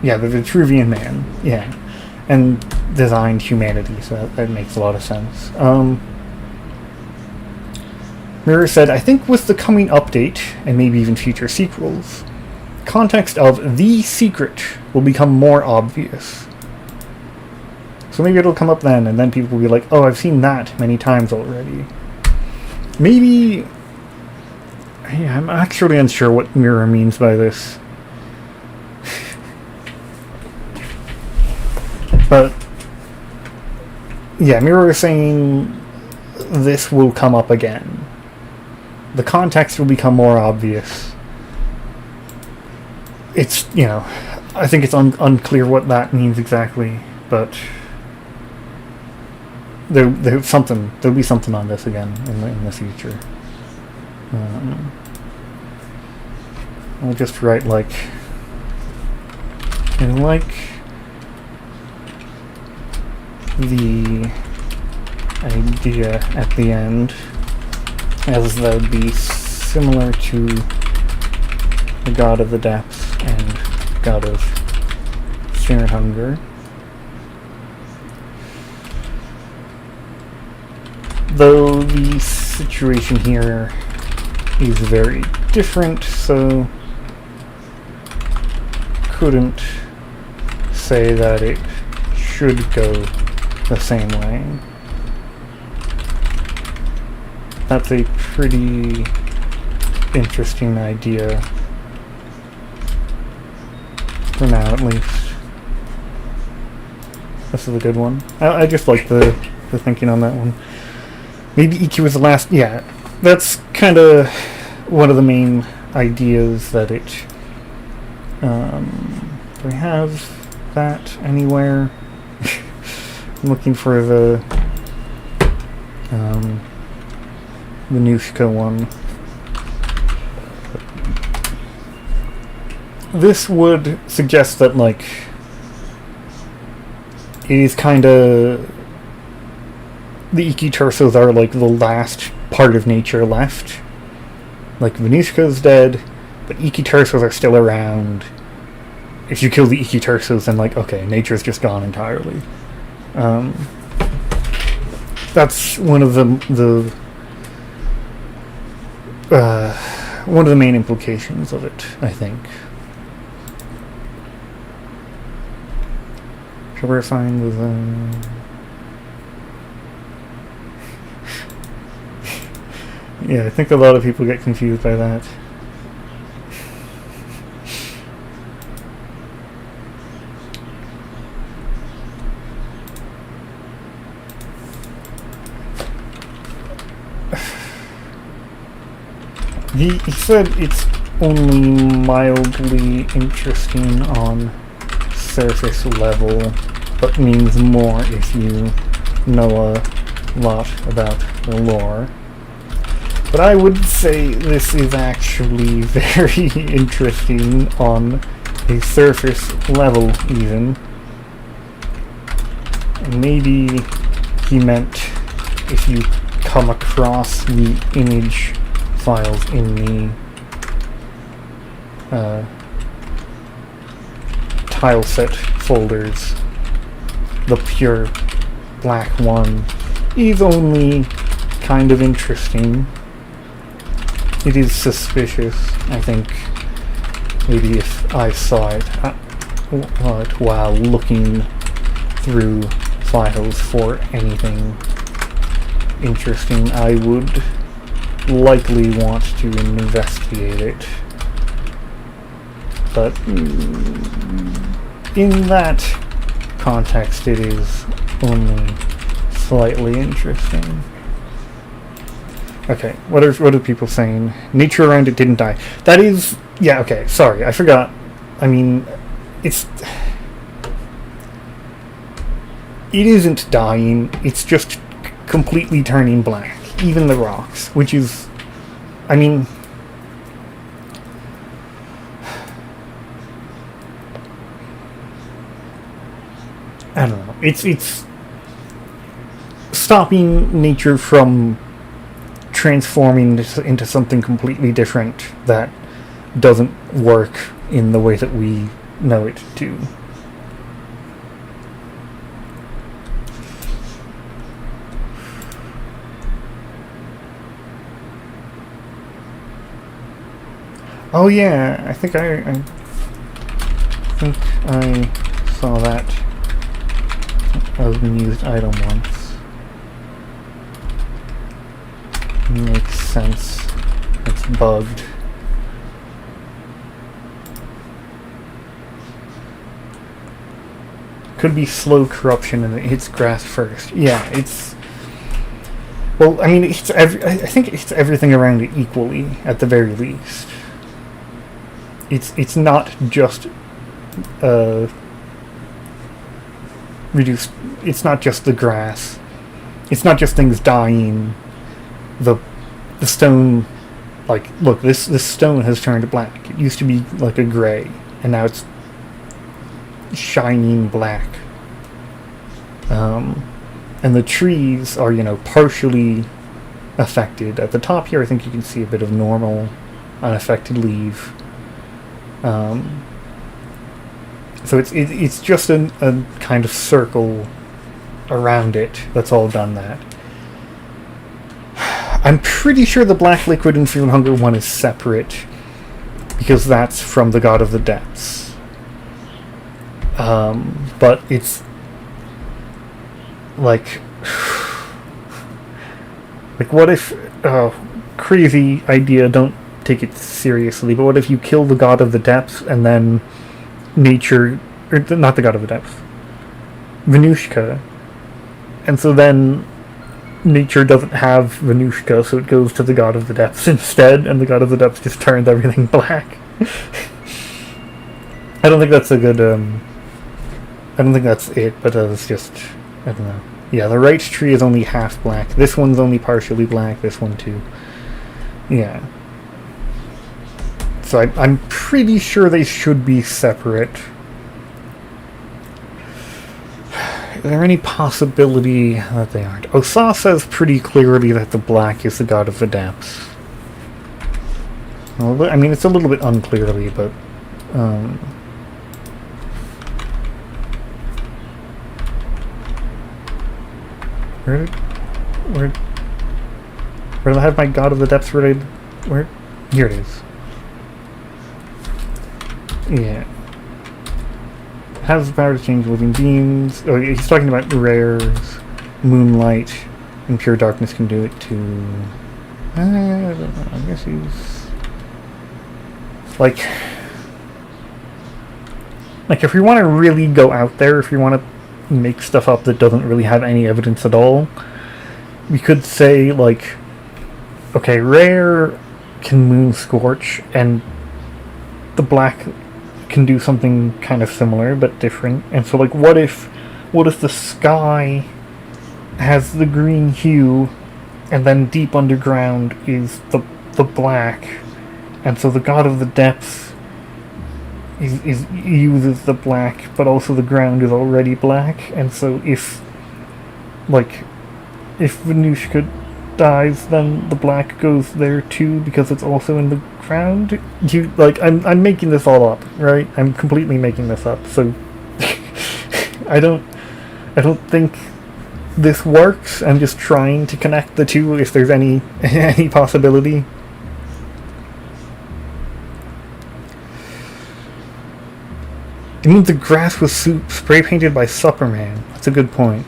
Yeah, the Vitruvian man, yeah. And designed humanity, so that makes a lot of sense. Mira said, I think with the coming update, and maybe even future sequels, context of the secret will become more obvious. So maybe it'll come up then, and then people will be like, oh, I've seen that many times already. Maybe... Yeah, I'm actually unsure what Mira means by this. But... yeah, Mira is saying this will come up again. The context will become more obvious. It's, you know, I think it's unclear what that means exactly, but there'll be something on this again in the future. I'll just write like the idea at the end, as that would be similar to the God of the Depths and God of Fear and Hunger. Though the situation here is very different, so couldn't say that it should go the same way. That's a pretty interesting idea, for now at least. This is a good one. I just like the thinking on that one. Maybe EQ was the last... yeah, that's kind of one of the main ideas, that it Do we have that anywhere? I'm looking for the Venushka one. This would suggest that, like, it is kinda... The Iki-Tursos are, like, the last part of nature left. Like, Venushka's dead, but Iki-Tursos are still around. If you kill the Iki-Tursos, then, like, okay, nature's just gone entirely. That's one of the one of the main implications of it, I think. Shall we assign with yeah, I think a lot of people get confused by that. He said it's only mildly interesting on surface level, but means more if you know a lot about the lore. But I would say this is actually very interesting on a surface level, even. Maybe he meant if you come across the image files in the tileset folders, the pure black one is only kind of interesting. It is suspicious, I think. Maybe if I saw it while looking through files for anything interesting, I would likely want to investigate it. But in that context, it is only slightly interesting. Okay, what are people saying? Nature around it didn't die. That is... Yeah, okay, sorry, I forgot. I mean, it isn't dying, it's just completely turning black. Even the rocks, which is... I mean... I don't know. It's stopping nature from transforming into something completely different that doesn't work in the way that we know it to. Oh yeah, I think I saw that as an used item once. Makes sense. It's bugged. Could be slow corruption and it hits grass first. Yeah, it's... Well, I mean, I think it hits everything around it equally, at the very least. It's not just reduced. It's not just the grass. It's not just things dying. The stone, like, look, this stone has turned black. It used to be like a gray, and now it's shining black. And the trees are, partially affected. At the top here, I think you can see a bit of normal, unaffected leaf. So it's just a kind of circle around it that's all done that. I'm pretty sure the Black Liquid in Fear and Hunger one is separate, because that's from the God of the Depths. But it's like what if, crazy idea, don't take it seriously, but what if you kill the God of the Depths and then nature, or not the God of the Depths, Venushka, and so then nature doesn't have Venushka, so it goes to the God of the Depths instead, and the God of the Depths just turns everything black. I don't think that's a good, I don't think that's it, but it's just, I don't know. Yeah, the right tree is only half black. This one's only partially black, this one too. Yeah. So I'm pretty sure they should be separate. Is there any possibility that they aren't? Osa says pretty clearly that the black is the god of the depths. Well, I mean, it's a little bit unclearly, but... Where did I have my god of the depths rated? Where? Here it is. Yeah. Has the power to change living beings. Oh, he's talking about rares. Moonlight and pure darkness can do it too. I don't know. I guess he's... Like, if we want to really go out there, if we want to make stuff up that doesn't really have any evidence at all, we could say, like, okay, rare can moon scorch, and the black can do something kind of similar but different. And so, like, what if the sky has the green hue, and then deep underground is the black, and so the god of the depths uses the black, but also the ground is already black, and so if Venushka dies, then the black goes there too because it's also in the ground. I'm making this all up, right? I'm completely making this up. So I don't think this works. I'm just trying to connect the two if there's any possibility. It means the grass was spray painted by Superman. That's a good point.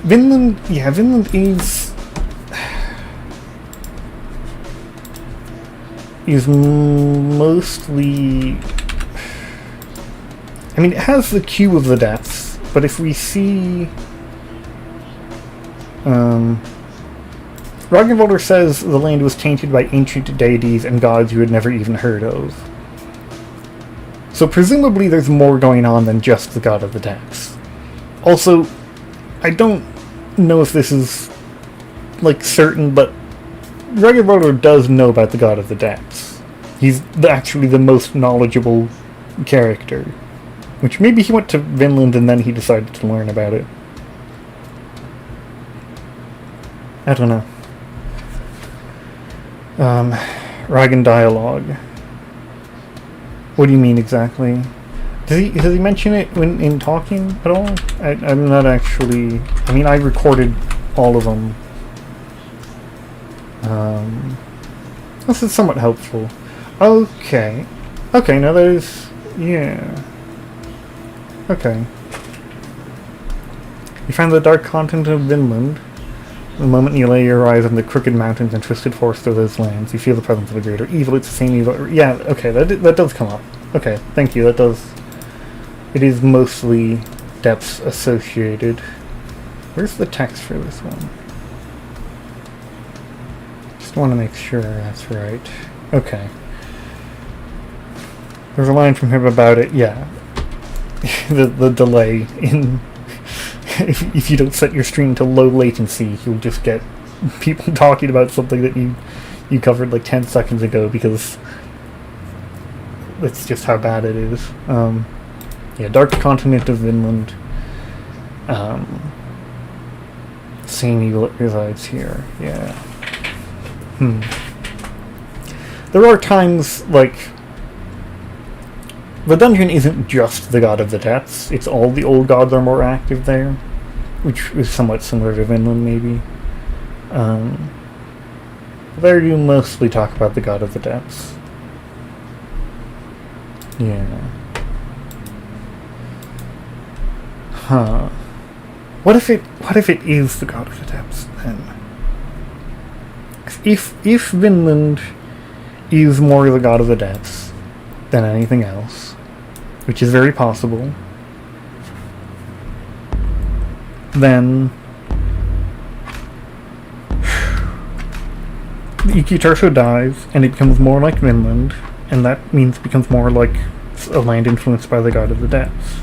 Vinland is mostly... I mean, it has the cue of the depths, but if we see... Ragnvaldr says the land was tainted by ancient deities and gods you had never even heard of. So presumably there's more going on than just the god of the depths. Also, I don't know if this is, like, certain, but Ragnvaldr does know about the god of the depths. He's actually the most knowledgeable character. Which maybe he went to Vinland and then he decided to learn about it. I don't know. Ragan dialogue. What do you mean exactly? Does he mention it in talking at all? I'm not actually... I mean, I recorded all of them. This is somewhat helpful. Okay. Okay, now there's... Yeah. Okay. You found the dark continent of Vinland. The moment you lay your eyes on the crooked mountains and twisted forests of those lands, you feel the presence of a greater evil. It's the same evil... Yeah, okay, that does come up. Okay, thank you, that does... It is mostly depths associated. Where's the text for this one? Just want to make sure that's right. Okay. There's a line from him about it, yeah. the delay in... if you don't set your stream to low latency, you'll just get people talking about something that you covered like 10 seconds ago because that's just how bad it is. Yeah, dark continent of Vinland. Same evil resides here. Yeah. There are times, like... The dungeon isn't just the god of the depths, it's all the old gods are more active there, which is somewhat similar to Vinland, maybe. There you mostly talk about the god of the depths. Yeah. Huh. What if it is the god of the depths, then? If Vinland is more the god of the depths than anything else, which is very possible, then Ikitarso dies, and it becomes more like Vinland, and that means it becomes more like a land influenced by the god of the depths.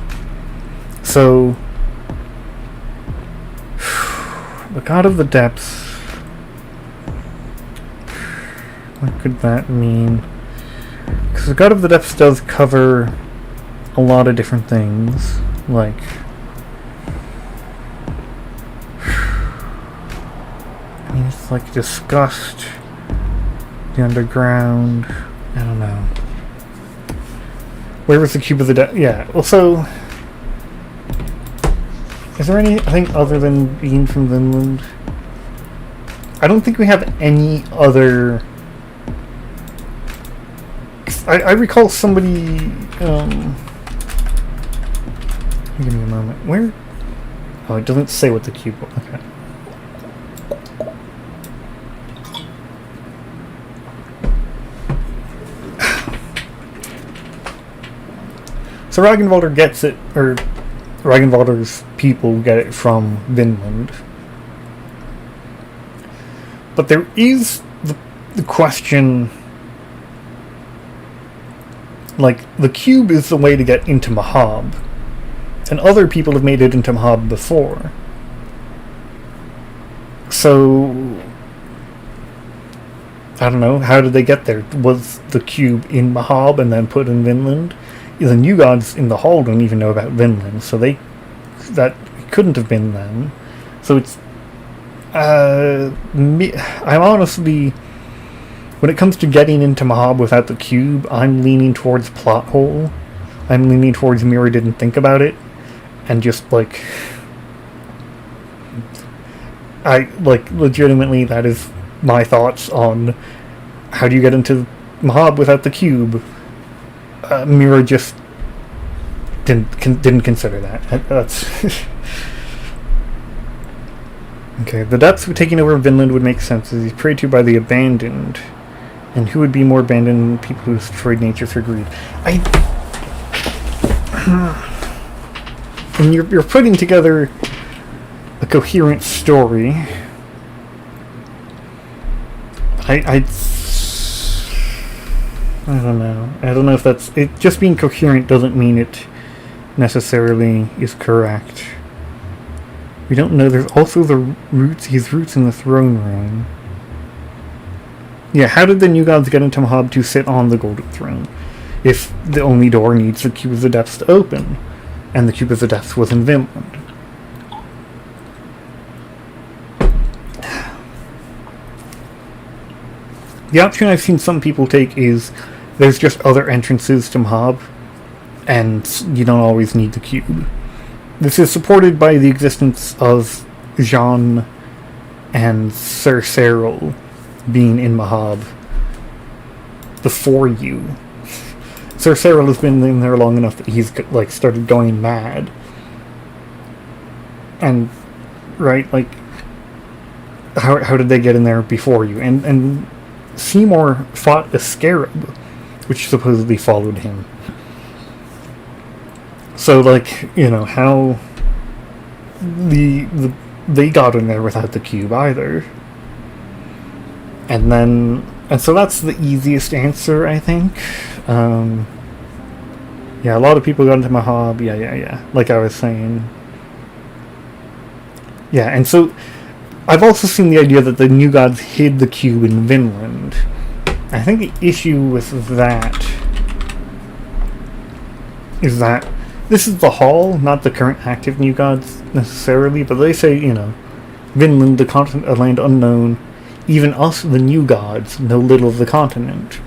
So, the god of the depths, what could that mean? Because the god of the depths does cover a lot of different things, like I mean, it's like disgust, the underground, I don't know. Where was the cube of the depths? Yeah, well, so is there anything other than being from Vinland? I don't think we have any other. I recall somebody. Give me a moment. Where? Oh, it doesn't say what the cube was. Okay. So Ragnvaldr gets it, or Ragnvaldr's people get it from Vinland. But there is the question, like, the cube is the way to get into Mahab, and other people have made it into Mahab before. So, I don't know, how did they get there? Was the cube in Mahab and then put in Vinland? The new gods in the hall don't even know about Vinland, so that couldn't have been them. So it's I'm honestly, when it comes to getting into Mahab without the cube, I'm leaning towards plot hole. I'm leaning towards Mira didn't think about it, and just legitimately that is my thoughts on how do you get into Mahab without the cube. Mira just didn't consider that. That's okay. The depths taking over Vinland would make sense, as he's prayed to by the abandoned, and who would be more abandoned than people who destroyed nature for greed? And you're putting together a coherent story. I don't know. I don't know if that's it. Just being coherent doesn't mean it necessarily is correct. We don't know. There's also his roots in the throne room. Yeah, how did the new gods get into Mahab to sit on the golden throne? If the only door needs the cube of the depths to open, and the cube of the depths was in Vinland. The option I've seen some people take is there's just other entrances to Mahab, and you don't always need the cube. This is supported by the existence of Jean and Sir Cyril being in Mahab before you. Sir Cyril has been in there long enough that he's started going mad. And right, how did they get in there before you? And Seymour fought a scarab, which supposedly followed him. So, how they got in there without the cube either. And so that's the easiest answer, I think. Yeah, a lot of people got into Mahab. Yeah. Like I was saying. Yeah, and so I've also seen the idea that the new gods hid the cube in Vinland. I think the issue with that is that this is the hall, not the current active new gods necessarily, but they say, Vinland, the continent, a land unknown, even us, the new gods, know little of the continent.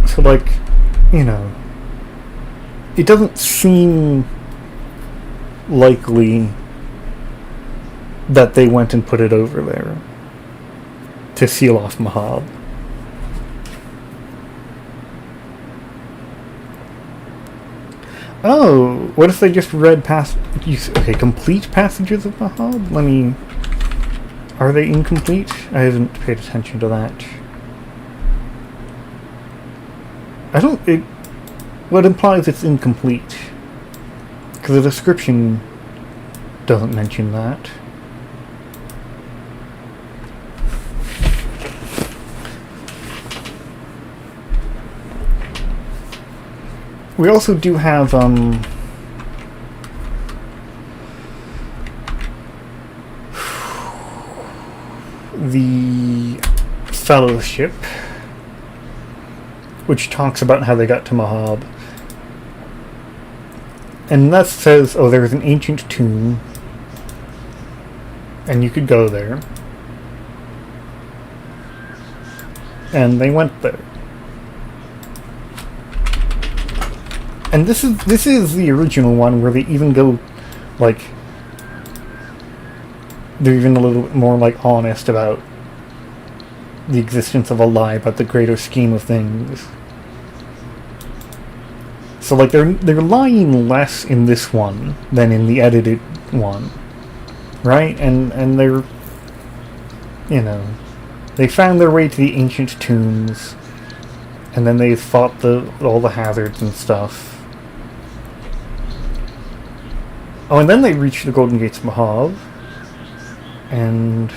So, it doesn't seem likely that they went and put it over there to seal off Mahab. Oh, what if they just read complete passages of Mahab? Are they incomplete? I haven't paid attention to that. What implies it's incomplete? Because the description doesn't mention that. we also do have the Fellowship, which talks about how they got to Mahab. And that says, oh, there's an ancient tomb, and you could go there. And they went there. And this is the original one where they even go, like, they're even a little bit more, like, honest about the existence of a lie, about the greater scheme of things. So, like, they're lying less in this one than in the edited one, right? And they're, you know, they found their way to the ancient tombs, and then they fought all the hazards and stuff. Oh, and then they reached the Golden Gates of Mahab, and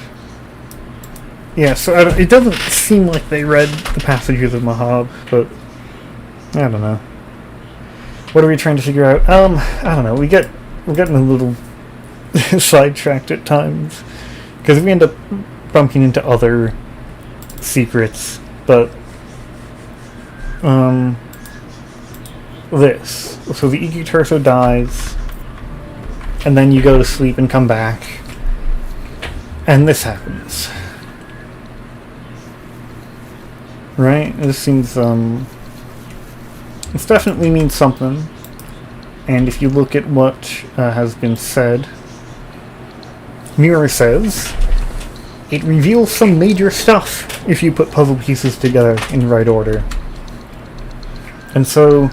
yeah, so it doesn't seem like they read the passages of Mahab, but I don't know. What are we trying to figure out? I don't know. We're getting a little sidetracked at times because we end up bumping into other secrets. But this. So the Iki Torso dies, and then you go to sleep and come back, and this happens. Right? This seems this definitely means something, and if you look at what has been said, Mirror says, it reveals some major stuff if you put puzzle pieces together in the right order. And so,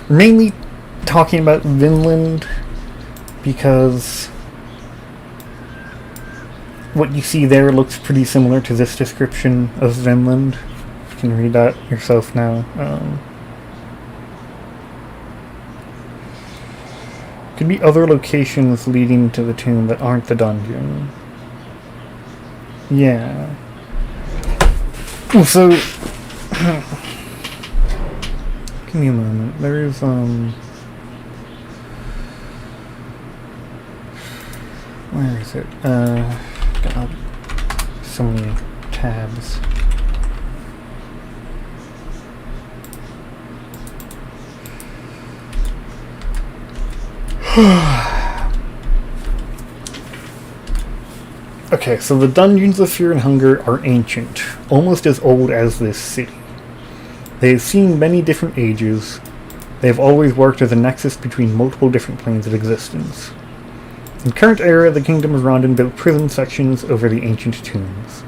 mainly talking about Vinland, because what you see there looks pretty similar to this description of Vinland. You can read that yourself now. Could be other locations leading to the tomb that aren't the dungeon. Yeah. So, give me a moment. There's where is it? God, so many tabs. Okay, so the dungeons of Fear and Hunger are ancient, almost as old as this city. They have seen many different ages. They have always worked as a nexus between multiple different planes of existence. In current era, the Kingdom of Rondon built prison sections over the ancient tombs.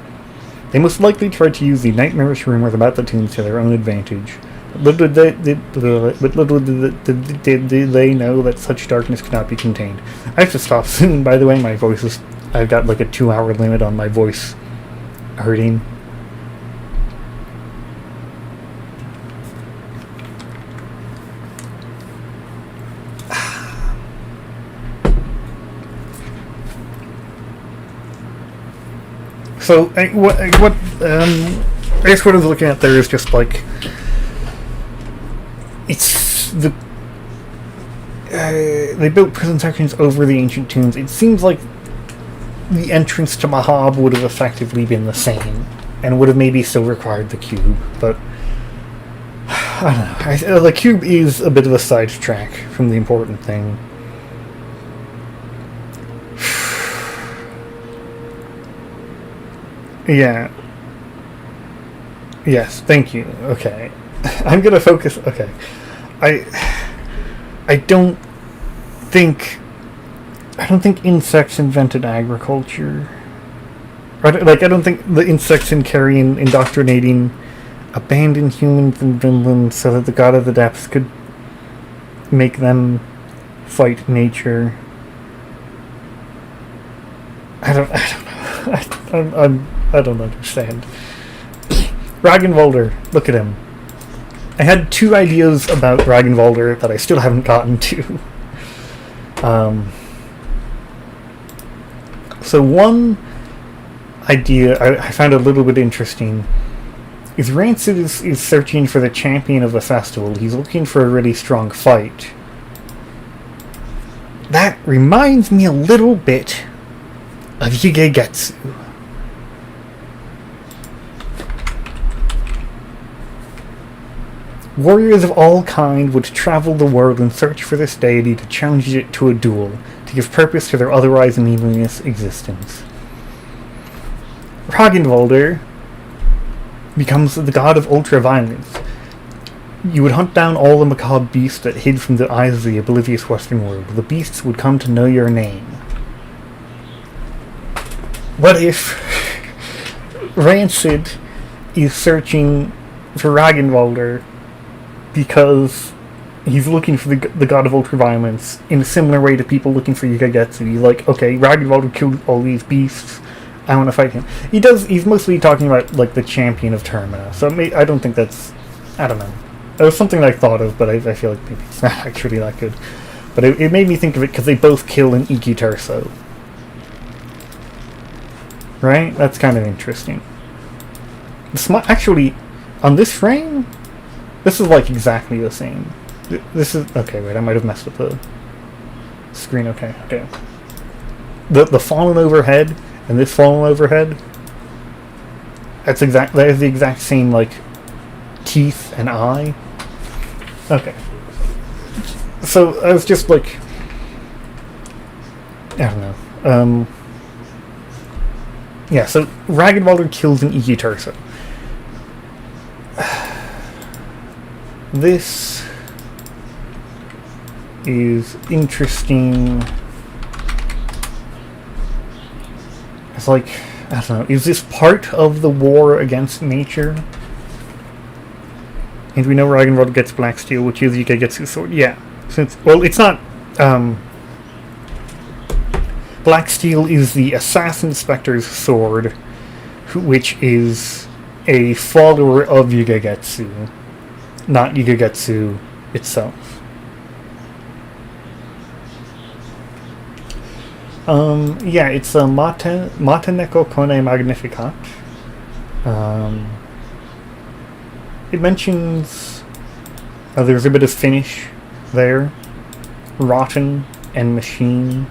They most likely tried to use the nightmarish rumors about the tombs to their own advantage. But little did they know that such darkness could not be contained. I have to stop soon, by the way. My voice is... I've got like a 2-hour limit on my voice hurting. So, I guess what I was looking at there is just like... It's the... they built prison sections over the ancient tombs. It seems like the entrance to Mahab would have effectively been the same, and would have maybe still required the cube, but... I don't know. The cube is a bit of a sidetrack from the important thing. Yeah. Yes, thank you. Okay. I'm gonna focus... Okay. I don't think insects invented agriculture. I don't think the insects in carrying indoctrinating abandoned humans in Vinland so that the god of the depths could make them fight nature. I don't know. I don't understand. Ragnvaldr, look at him. I had 2 ideas about Ragnvaldr that I still haven't gotten to. So one idea I found a little bit interesting is Rancid is searching for the champion of the festival. He's looking for a really strong fight. That reminds me a little bit of Yugegetsu. Warriors of all kind would travel the world and search for this deity to challenge it to a duel, to give purpose to their otherwise meaningless existence. Ragnvaldr becomes the god of ultra-violence. You would hunt down all the macabre beasts that hid from the eyes of the oblivious Western world. The beasts would come to know your name. What if Rancid is searching for Ragnvaldr because he's looking for the god of ultraviolence in a similar way to people looking for Yugegetsu? He's like, okay, Ragnvaldr killed all these beasts, I want to fight him. He's mostly talking about, like, the champion of Termina, so I don't think that's, I don't know. It was something that I thought of, but I feel like maybe it's not actually that good. But it made me think of it because they both kill an Iki Terso. Right? That's kind of interesting. Actually, on this frame, this is like exactly the same. This is... Okay, wait, I might have messed up the screen. Okay. The fallen overhead and this fallen overhead, that is the exact same, like, teeth and eye. Okay. So, I was just like... I don't know. Yeah, so Ragnvaldr kills an Iki Terso. This is interesting. It's like, I don't know, is this part of the war against nature? And we know Ragnvaldr gets Black Steel, which is Yugegetsu's sword. Yeah, well, it's not. Black Steel is the Assassin Spectre's sword, which is a follower of Yugegetsu, not Yugegetsu itself. Yeah, it's a Mata Neko Kone Magnificat. It mentions there's a bit of Finnish there, rotten and machine.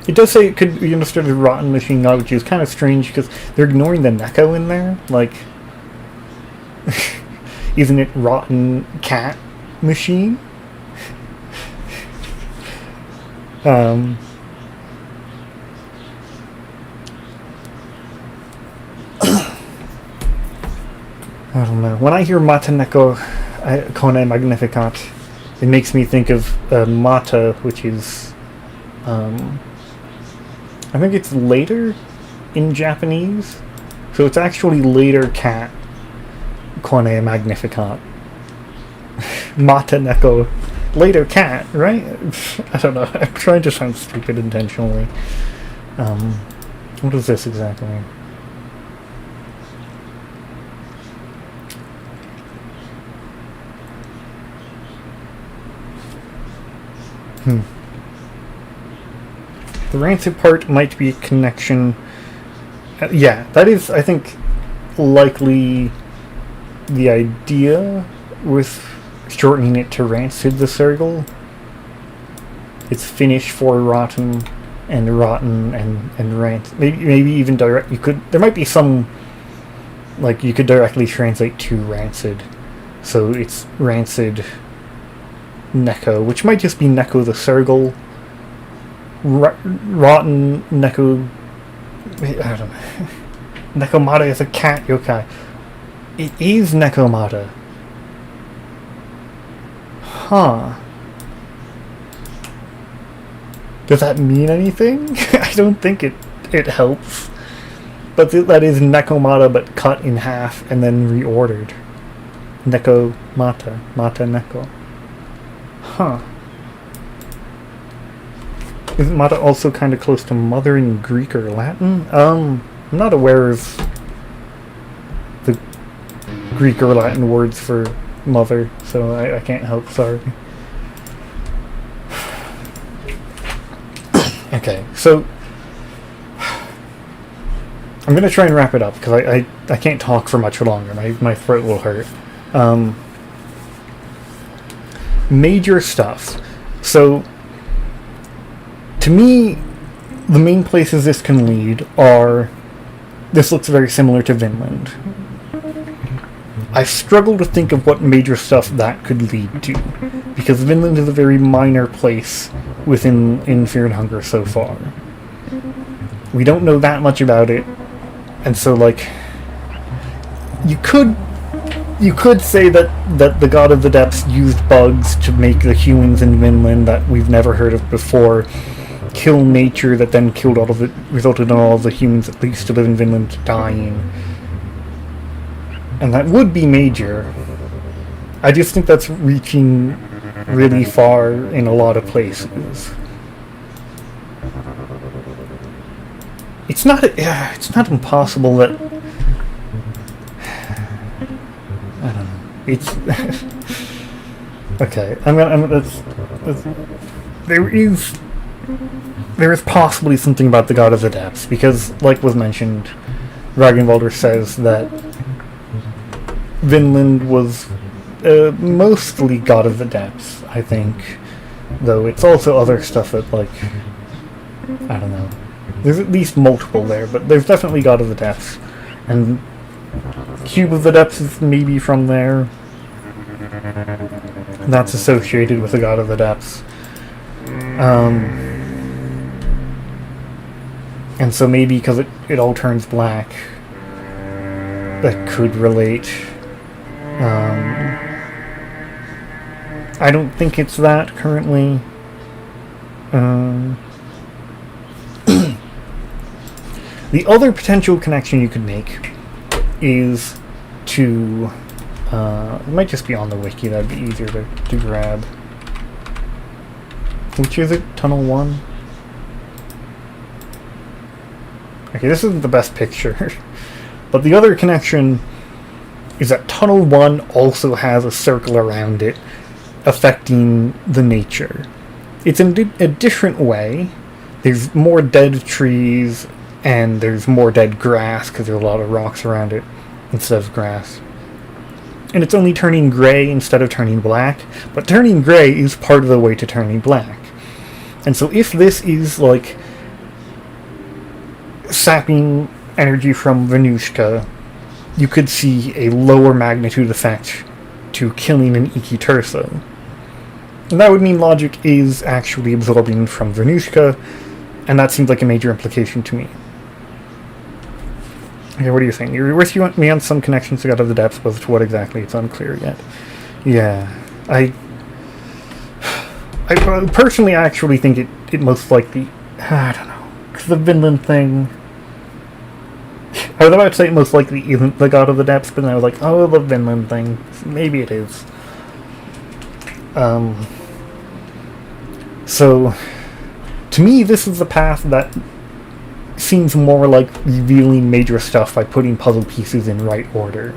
It does say it could be understood as rotten machine god, which is kind of strange because they're ignoring the Neko in there. Like, isn't it rotten cat machine? I don't know. When I hear Mata Neko Kone Magnificat, it makes me think of Mata, which is, I think it's later in Japanese. So it's actually later cat Kone Magnificat. Mata Neko. Later cat, right? I don't know. I'm trying to sound stupid intentionally. What is this exactly? The Rancid part might be a connection. Yeah, that is, I think, likely the idea with shortening it to Rancid the Circle. It's Finnish for rotten and rancid. Maybe even direct. There might be some, like, you could directly translate to Rancid. So it's Rancid Neko, which might just be Neko the Circle. Rotten Neko. I don't know. Nekomata is a cat yokai. It is Nekomata. Huh. Does that mean anything? I don't think it helps. But that is Nekomata, but cut in half and then reordered. Nekomata. Mata Neko. Huh. Isn't Mata also kind of close to mother in Greek or Latin? I'm not aware of the Greek or Latin words for mother, so I can't help, sorry. Okay, so I'm gonna try and wrap it up, because I can't talk for much longer. My throat will hurt. Major stuff. So, to me, the main places this can lead are... This looks very similar to Vinland. I struggle to think of what major stuff that could lead to, because Vinland is a very minor place within Fear and Hunger so far. We don't know that much about it, and so, like, you could say that the God of the Depths used bugs to make the humans in Vinland that we've never heard of before kill nature, that then killed all of it, resulted in all of the humans that used to live in Vinland dying. And that would be major. I just think that's reaching really far in a lot of places. It's not impossible that... I don't know. It's... okay, there is possibly something about the God of the Depths, because, like was mentioned, Ragnvaldr says that Vinland was mostly God of the Depths, I think. Though it's also other stuff that, like, I don't know. There's at least multiple there, but there's definitely God of the Depths. And Cube of the Depths is maybe from there. That's associated with the God of the Depths. And so maybe because it all turns black, that could relate. I don't think it's that currently. The other potential connection you could make is to... it might just be on the wiki, that'd be easier to grab. Which is it? Tunnel 1? Okay, this isn't the best picture. But the other connection is that Tunnel 1 also has a circle around it, affecting the nature. It's in a different way. There's more dead trees, and there's more dead grass, because there's a lot of rocks around it, instead of grass. And it's only turning grey instead of turning black, but turning grey is part of the way to turning black. And so if this is, like, sapping energy from Venushka, you could see a lower magnitude effect to killing an Iki Terso. And that would mean logic is actually absorbing from Venushka, and that seems like a major implication to me. Okay, what are you saying? You're with me on some connections to God of the Depths, but to what exactly, it's unclear yet. Yeah, I personally actually think it most likely... I don't know. Because the Vinland thing... I was about to say it most likely isn't the God of the Depths, but then I was like, oh, the Vinland thing. Maybe it is. So, to me, this is the path that seems more like revealing major stuff by putting puzzle pieces in right order.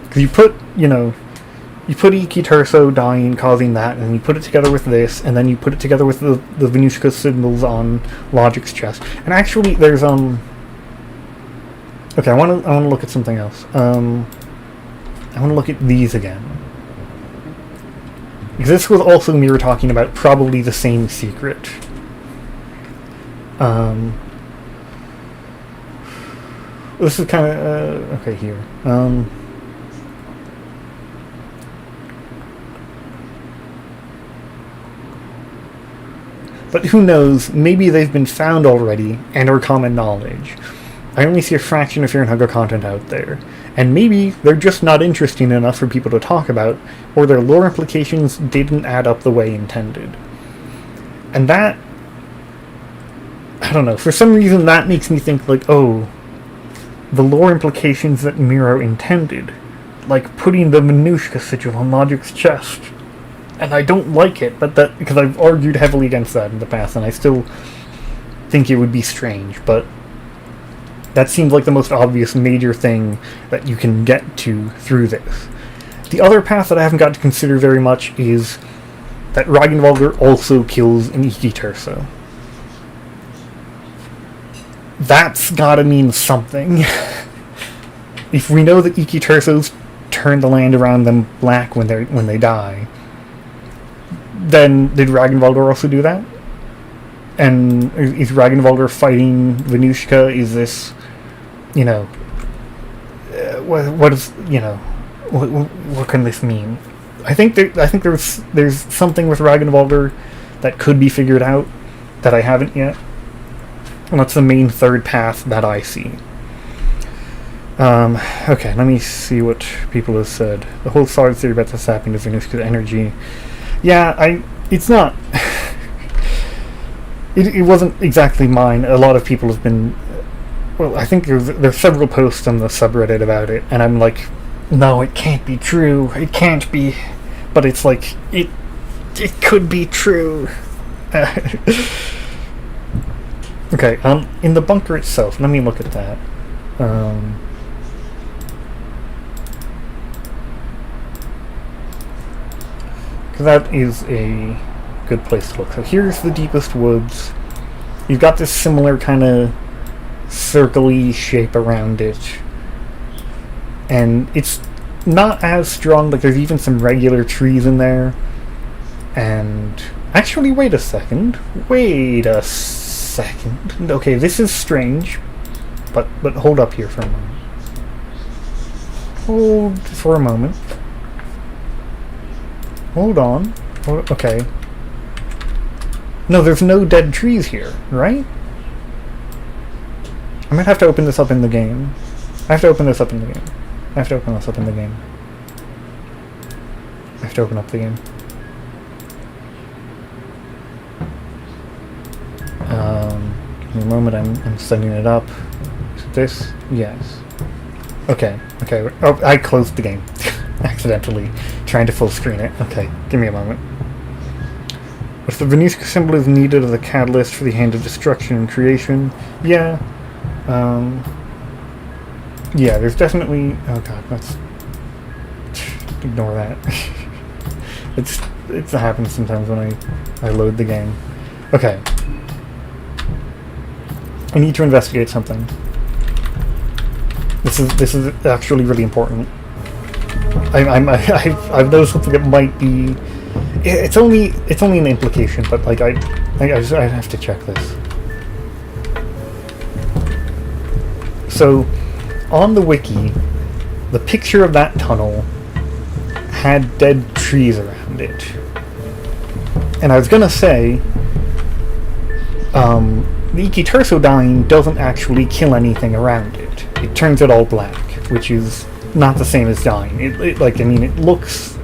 Because you put Iki Terso dying, causing that, and you put it together with this, and then you put it together with the Venushka symbols on Logic's chest. And actually, there's, okay, I want to look at something else. I want to look at these again. Because this was also me were talking about probably the same secret. This is kind of, okay, here. But who knows, maybe they've been found already and are common knowledge. I only see a fraction of Fear and Hunger content out there, and maybe they're just not interesting enough for people to talk about, or their lore implications didn't add up the way intended. And that, I don't know, for some reason that makes me think like, oh, the lore implications that Miro intended, like putting the Venushka sigil on Logic's chest. And I don't like it, but that, because I've argued heavily against that in the past, and I still think it would be strange, but that seems like the most obvious major thing that you can get to through this. The other path that I haven't got to consider very much is that Ragnvaldr also kills an Iki Terso. That's gotta mean something. If we know that Iki Tersos turn the land around them black when they die, then did Ragnvaldr also do that? And is Ragnvaldr fighting Venushka? Is this, you know, what is, you know, what can this mean? I think there's something with Ragnvaldr that could be figured out that I haven't yet, and that's the main third path that I see. Okay, let me see what people have said. The whole solid theory about this happening is Venushka's energy. Yeah, it's not. It wasn't exactly mine. A lot of people have been. Well, I think there's several posts on the subreddit about it, and I'm like, no, it can't be true. It can't be. But it's like, it could be true. Okay, in the bunker itself, let me look at that. Because that is a good place to look. So here's the deepest woods. You've got this similar kind of circle-y shape around it. And it's not as strong, like there's even some regular trees in there. And actually, wait a second. Okay, this is strange. But hold up here for a moment. Hold for a moment. Hold on. Okay. No, there's no dead trees here, right? I might have to open this up in the game. I have to open up the game. I have to open up the game. Give me a moment, I'm setting it up. Is it this? Yes. Okay. Oh, I closed the game. Accidentally trying to full screen it. Okay, give me a moment. If the Venushka symbol is needed as a catalyst for the hand of destruction and creation, yeah. Yeah, there's definitely... Oh god, let's... Ignore that. It happens sometimes when I load the game. Okay. I need to investigate something. This is actually really important. I've noticed something that might be. It's only an implication, but like I have to check this. So, on the wiki, the picture of that tunnel had dead trees around it, and I was gonna say, the Iki Terso dying doesn't actually kill anything around it. It turns it all black, which is not the same as dying. It looks,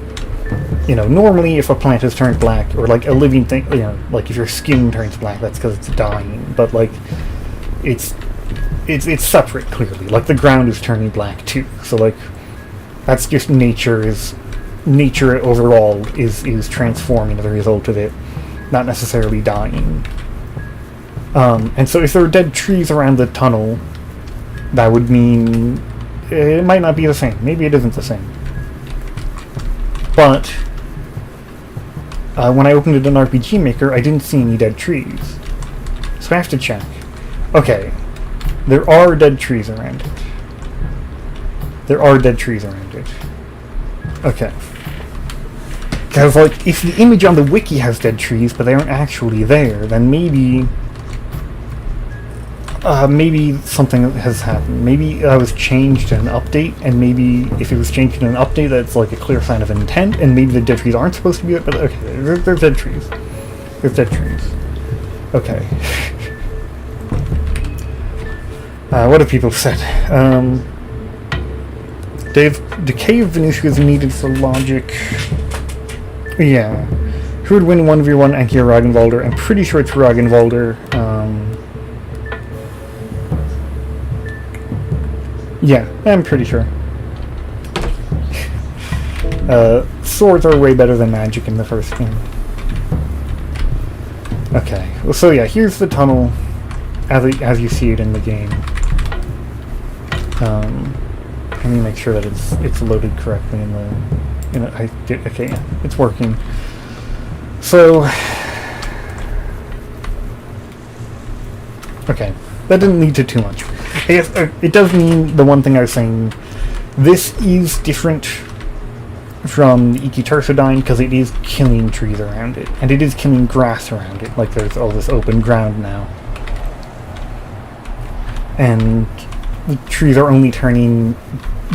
you know, normally if a plant is turned black, or like a living thing, you know, like if your skin turns black, that's because it's dying. But like, it's separate clearly. Like the ground is turning black too. So like, that's just nature overall is transforming as a result of it, not necessarily dying. And so if there are dead trees around the tunnel, that would mean it might not be the same. Maybe it isn't the same. But when I opened it in RPG Maker, I didn't see any dead trees. So I have to check. Okay, there are dead trees around it. Okay. Because, like, if the image on the wiki has dead trees, but they aren't actually there, then maybe something has happened. Maybe I was changed in an update, and maybe if it was changed in an update, that's like a clear sign of intent, and maybe the dead trees aren't supposed to be there, but okay, there's dead trees. Okay. What have people said? Decay of Venushka is needed for logic. Yeah. Who would win 1v1 Enki or Ragnvaldr? I'm pretty sure it's Ragnvaldr. Yeah, I'm pretty sure. Swords are way better than magic in the first game. Okay, well, so yeah, here's the tunnel as you see it in the game. Let me make sure that it's loaded correctly in the. Okay, yeah, it's working. So, Okay, that didn't lead to too much. I guess it does mean the one thing I was saying. This is different from the Ikitersodine because it is killing trees around it, and it is killing grass around it. Like there's all this open ground now, and the trees are only turning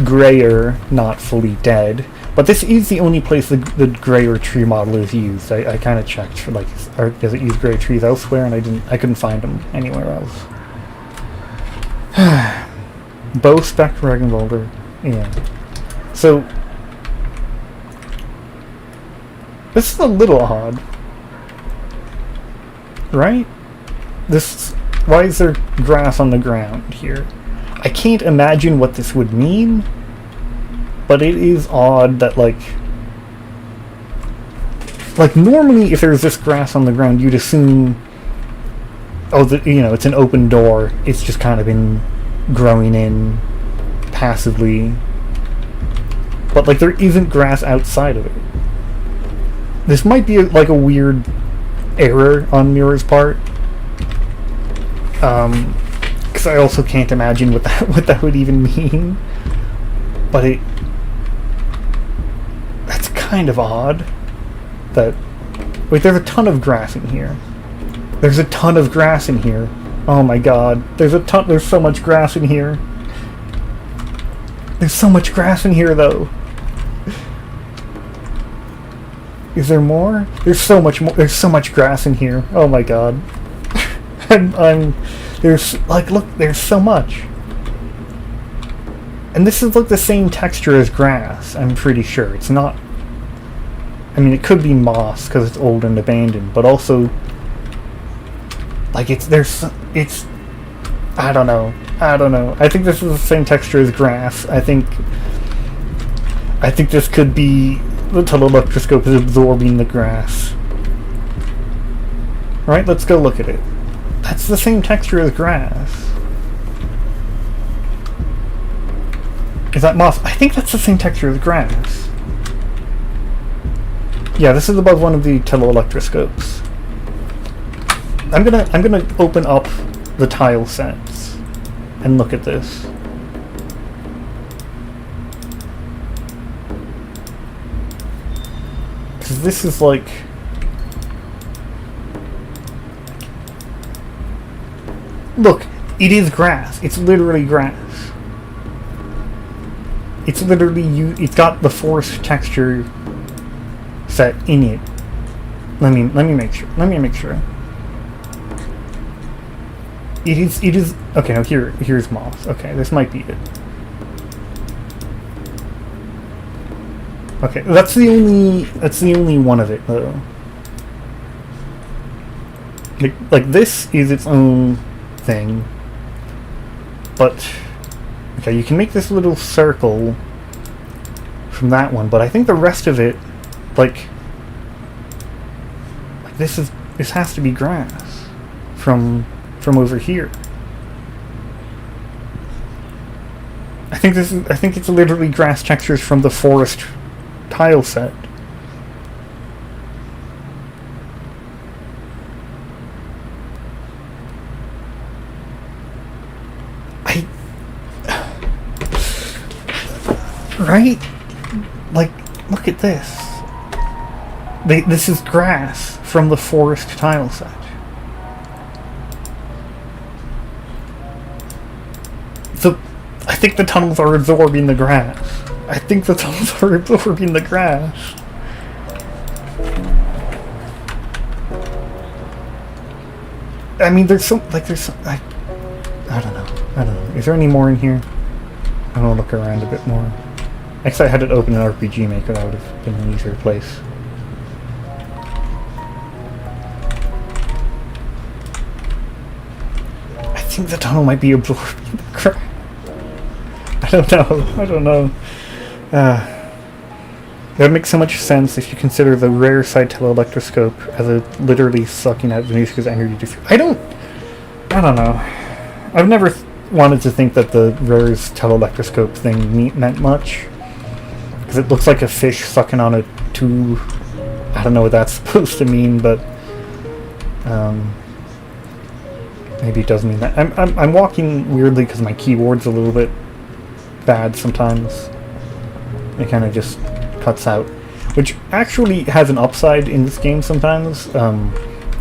grayer, not fully dead. But this is the only place the grayer tree model is used. I kind of checked for like, does it use grayer trees elsewhere, and I couldn't find them anywhere else. Bow spec Regenwalder, yeah. So this is a little odd, right? Why is there grass on the ground here? I can't imagine what this would mean, but it is odd that like normally if there's this grass on the ground, you'd assume, oh, it's an open door. It's just kind of been growing in passively, but like there isn't grass outside of it. This might be like a weird error on Mira's part. Because I also can't imagine what that would even mean. But that's kind of odd. Wait, there's a ton of grass in here. There's a ton of grass in here. Oh my god. There's so much grass in here. There's so much grass in here though. Is there more? There's so much more. There's so much grass in here. Oh my god. There's like, look, there's so much. And this is like the same texture as grass, I'm pretty sure. It's not, I mean, it could be moss because it's old and abandoned, but also like I don't know. I think this is the same texture as grass. I think this could be the telelectroscope is absorbing the grass. Right, let's go look at it. That's the same texture as grass. Is that moss? I think that's the same texture as grass. Yeah, this is above one of the teleelectroscopes. I'm gonna open up the tile sets and look at this. Because this is like, look, it is grass. It's literally grass. It's literally it's got the forest texture set in it. Let me make sure. It is okay. Now here's moss. Okay, this might be it. Okay, that's the only one of it though. Like this is its own thing, but okay, you can make this little circle from that one, but I think the rest of it, like this has to be grass from over here. I think it's literally grass textures from the forest tile set. Right? Like, look at this. This is grass from the forest tile set. I think the tunnels are absorbing the grass. I mean, I don't know. Is there any more in here? I want to look around a bit more. Actually, I had it open in RPG Maker. That would have been an easier place. I think the tunnel might be absorbing the grass. I don't know. That would make so much sense if you consider the rare side teleelectroscope as literally sucking out Venushka's energy. I don't know. I've never wanted to think that the rare's teleelectroscope thing meant much, because it looks like a fish sucking on a tube. I don't know what that's supposed to mean, but maybe it does mean that. I'm walking weirdly because my keyboard's a little bit bad sometimes. It kind of just cuts out. Which actually has an upside in this game sometimes.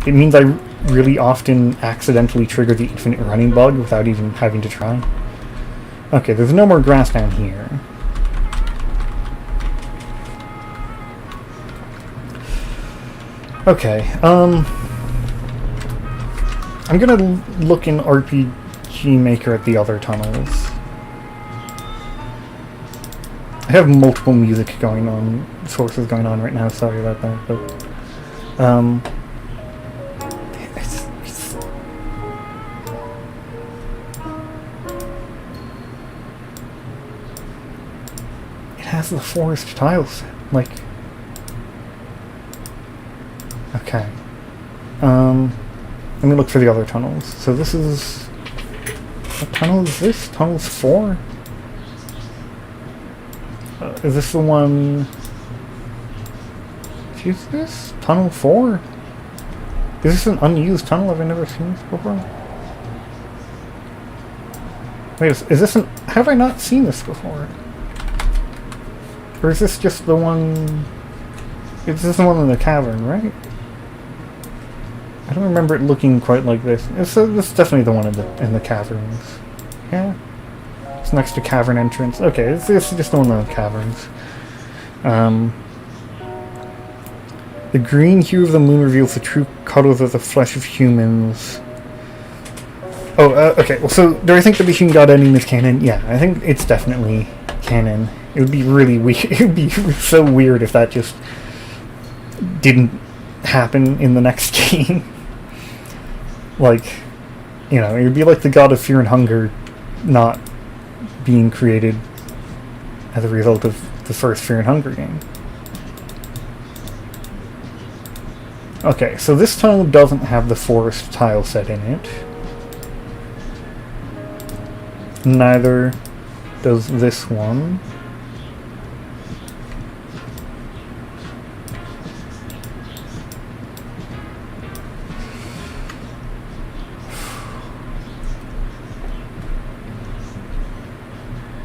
It means I really often accidentally trigger the infinite running bug without even having to try. Okay, there's no more grass down here. Okay, I'm gonna look in RPG Maker at the other tunnels. I have multiple music going on, sources going on right now, sorry about that, but, it has the forest tiles, like, okay, let me look for the other tunnels. So this is, what tunnel is this? Tunnel's 4? Is this the one... Is this tunnel 4? Is this an unused tunnel? Have I never seen this before? Wait, is this an... Have I not seen this before? Or is this just the one... Is this the one in the cavern, right? I don't remember it looking quite like this. This is definitely the one in the caverns. Yeah. It's next to cavern entrance. Okay, this is just the one in the caverns. The green hue of the moon reveals the true colors of the flesh of humans. Oh, okay. Well, so do I think the machine god ending is canon? Yeah, I think it's definitely canon. It would be really weird. It would be so weird if that just didn't happen in the next game. Like, you know, it would be like the god of fear and hunger not being created as a result of the first Fear and Hunger game. Okay, so this tunnel doesn't have the forest tile set in it. Neither does this one.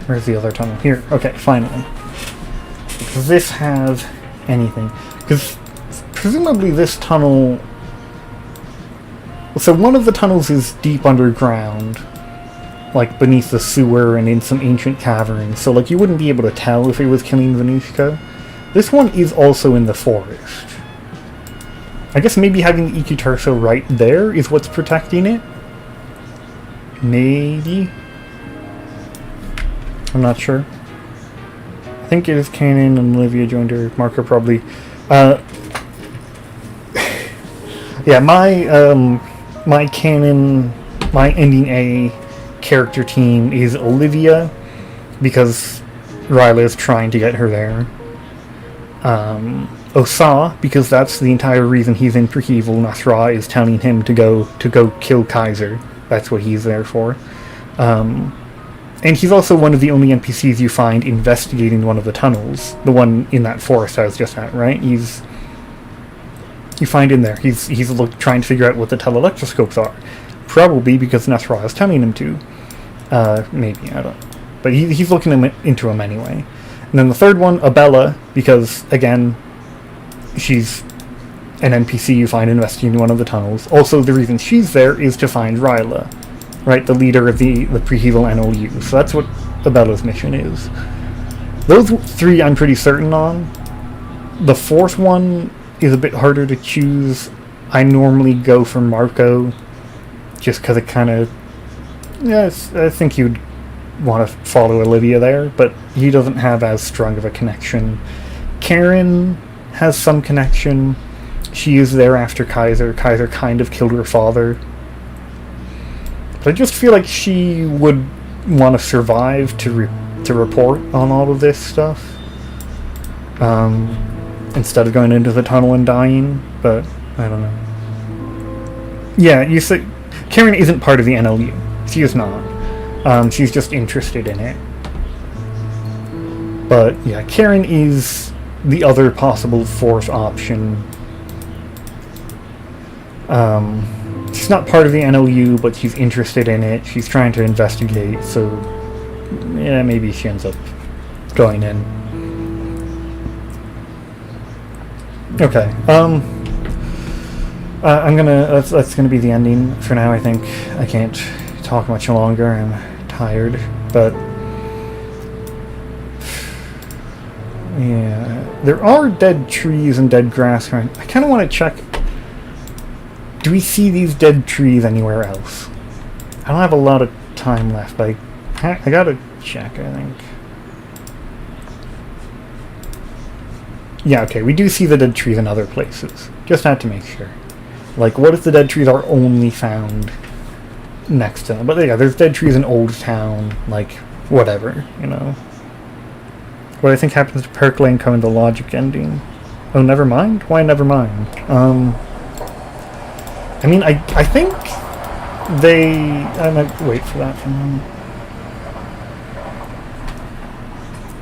Where's the other tunnel? Here. Okay, finally. Does this have anything? Because presumably this tunnel... So one of the tunnels is deep underground, like beneath the sewer and in some ancient caverns, so like you wouldn't be able to tell if it was killing Venushka. This one is also in the forest. I guess maybe having the EQ torso right there is what's protecting it? Maybe? I'm not sure. I think it is canon and Olivia joined her. Marker probably. Yeah, my canon, my ending A character team is Olivia, because Ryla is trying to get her there. Osa, because that's the entire reason he's in Prehevel. Nasra is telling him to go kill Kaiser. That's what he's there for. And he's also one of the only NPCs you find investigating one of the tunnels. The one in that forest I was just at, right? You find in there. He's trying to figure out what the telelectroscopes are. Probably because Nasra is telling him to. Maybe, I don't know. But he's looking into him anyway. And then the third one, Abella, because, again, she's an NPC you find investigating one of the tunnels. Also, the reason she's there is to find Ryla. Right, the leader of the Prehevel NLU. So that's what Abella's mission is. Those three I'm pretty certain on. The fourth one is a bit harder to choose. I normally go for Marco, just because it kind of... Yeah, I think you'd want to follow Olivia there, but he doesn't have as strong of a connection. Karen has some connection. She is there after Kaiser. Kaiser kind of killed her father. But I just feel like she would want to survive to report on all of this stuff. Instead of going into the tunnel and dying. But, I don't know. Yeah, you say... Karen isn't part of the NLU. She is not. She's just interested in it. But, yeah, Karen is the other possible fourth option. She's it's not part of the NLU, but she's interested in it. She's trying to investigate, so yeah, maybe she ends up going in. Okay. I'm gonna. That's gonna be the ending for now. I think I can't talk much longer. I'm tired, but yeah, there are dead trees and dead grass around. I kind of want to check. Do we see these dead trees anywhere else? I don't have a lot of time left, but I gotta check, I think. Yeah, okay, we do see the dead trees in other places. Just had to make sure. Like, what if the dead trees are only found next to them? But yeah, there's dead trees in Old Town, like, whatever, you know. What I think happens to Percolate and come in the logic ending. Oh, never mind? Why never mind? I mean, I think I might wait for that from them.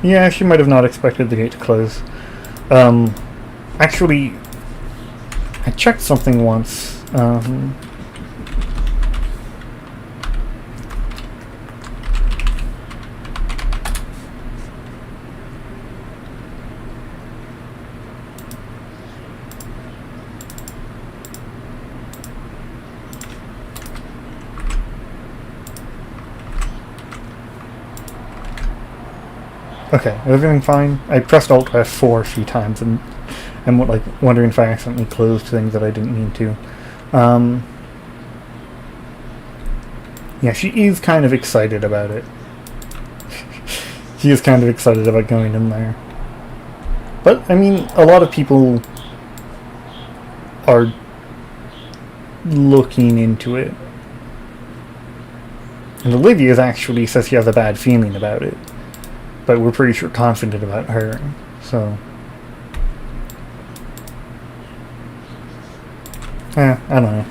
Yeah, she might have not expected the gate to close. Actually, I checked something once. Okay, everything fine? I pressed Alt F4 a few times and I'm like wondering if I accidentally closed things that I didn't mean to. Yeah, she is kind of excited about it. She is kind of excited about going in there. But, I mean, a lot of people are looking into it. And Olivia's actually says she has a bad feeling about it. But we're pretty sure confident about her, so. I don't know.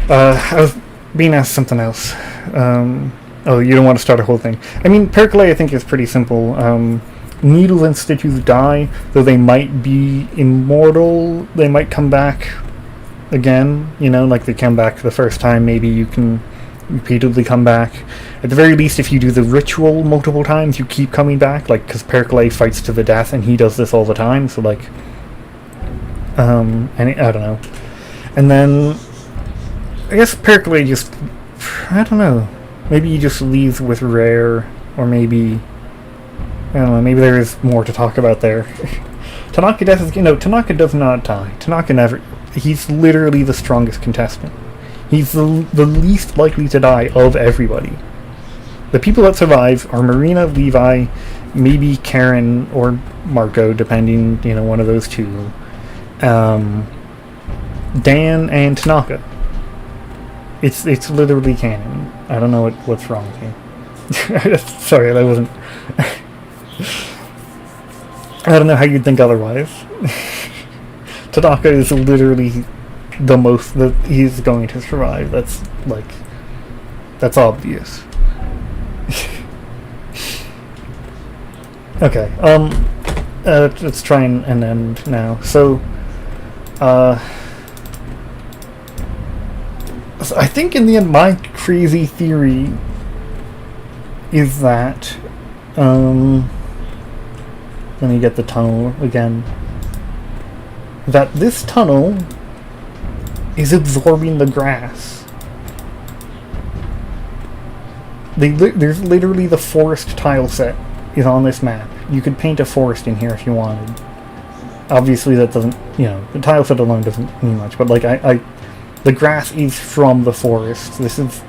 I was being asked something else. Oh, you don't want to start a whole thing. I mean, Percolate, I think, is pretty simple. Needles and stitches die, though they might be immortal. They might come back again, you know, like they come back the first time. Maybe you can repeatedly come back. At the very least, if you do the ritual multiple times, you keep coming back, like, because Percolate fights to the death, and he does this all the time, so, like, and I don't know. And then, I guess Percolate just, I don't know, maybe he just leaves with Rare, or maybe, I don't know, maybe there is more to talk about there. Tanaka death is, you know, Tanaka does not die. Tanaka never, he's literally the strongest contestant. He's the least likely to die of everybody. The people that survive are Marina, Levi, maybe Karen or Marco, depending, you know, one of those two. Dan and Tanaka. It's literally canon. I don't know what's wrong with you. Sorry, that wasn't. I don't know how you'd think otherwise. Tanaka is literally the most that he's going to survive. That's like, that's obvious. Okay, let's try and end now. So I think in the end my crazy theory is that, let me get the tunnel again, that this tunnel is absorbing the grass. There's literally the forest tile set is on this map. You could paint a forest in here if you wanted. Obviously that doesn't, you know, the tile set alone doesn't mean much, but like the grass is from the forest. This is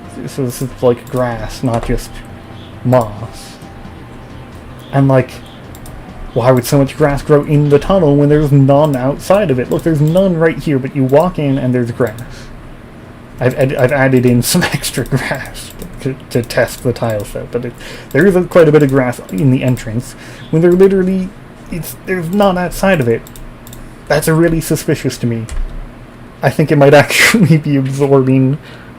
like grass, not just moss. And like, why would so much grass grow in the tunnel when there's none outside of it? Look, there's none right here, but you walk in and there's grass. I've added in some extra grass to test the tile set, but there is quite a bit of grass in the entrance when there literally there's none outside of it. That's really suspicious to me. I think it might actually be absorbing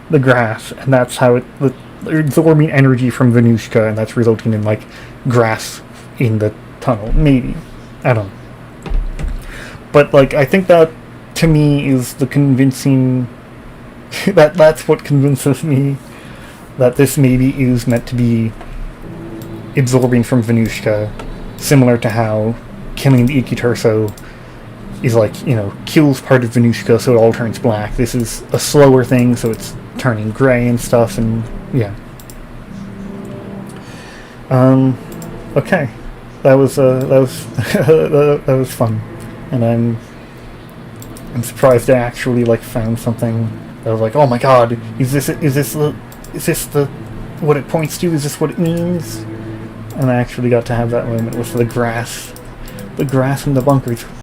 the grass, and that's how they're absorbing energy from Venushka, and that's resulting in like grass in the tunnel. Maybe, I don't know. But like, I think that to me is the convincing that's what convinces me that this maybe is meant to be absorbing from Venushka, similar to how killing the Ikiturso is like, kills part of Venushka so it all turns black. This is a slower thing, so it's turning grey and stuff, and yeah. Okay. That was that was fun. And I'm surprised I actually found something that was like, oh my god, is this the what it points to? Is this what it means? And I actually got to have that moment with the grass in the bunkers.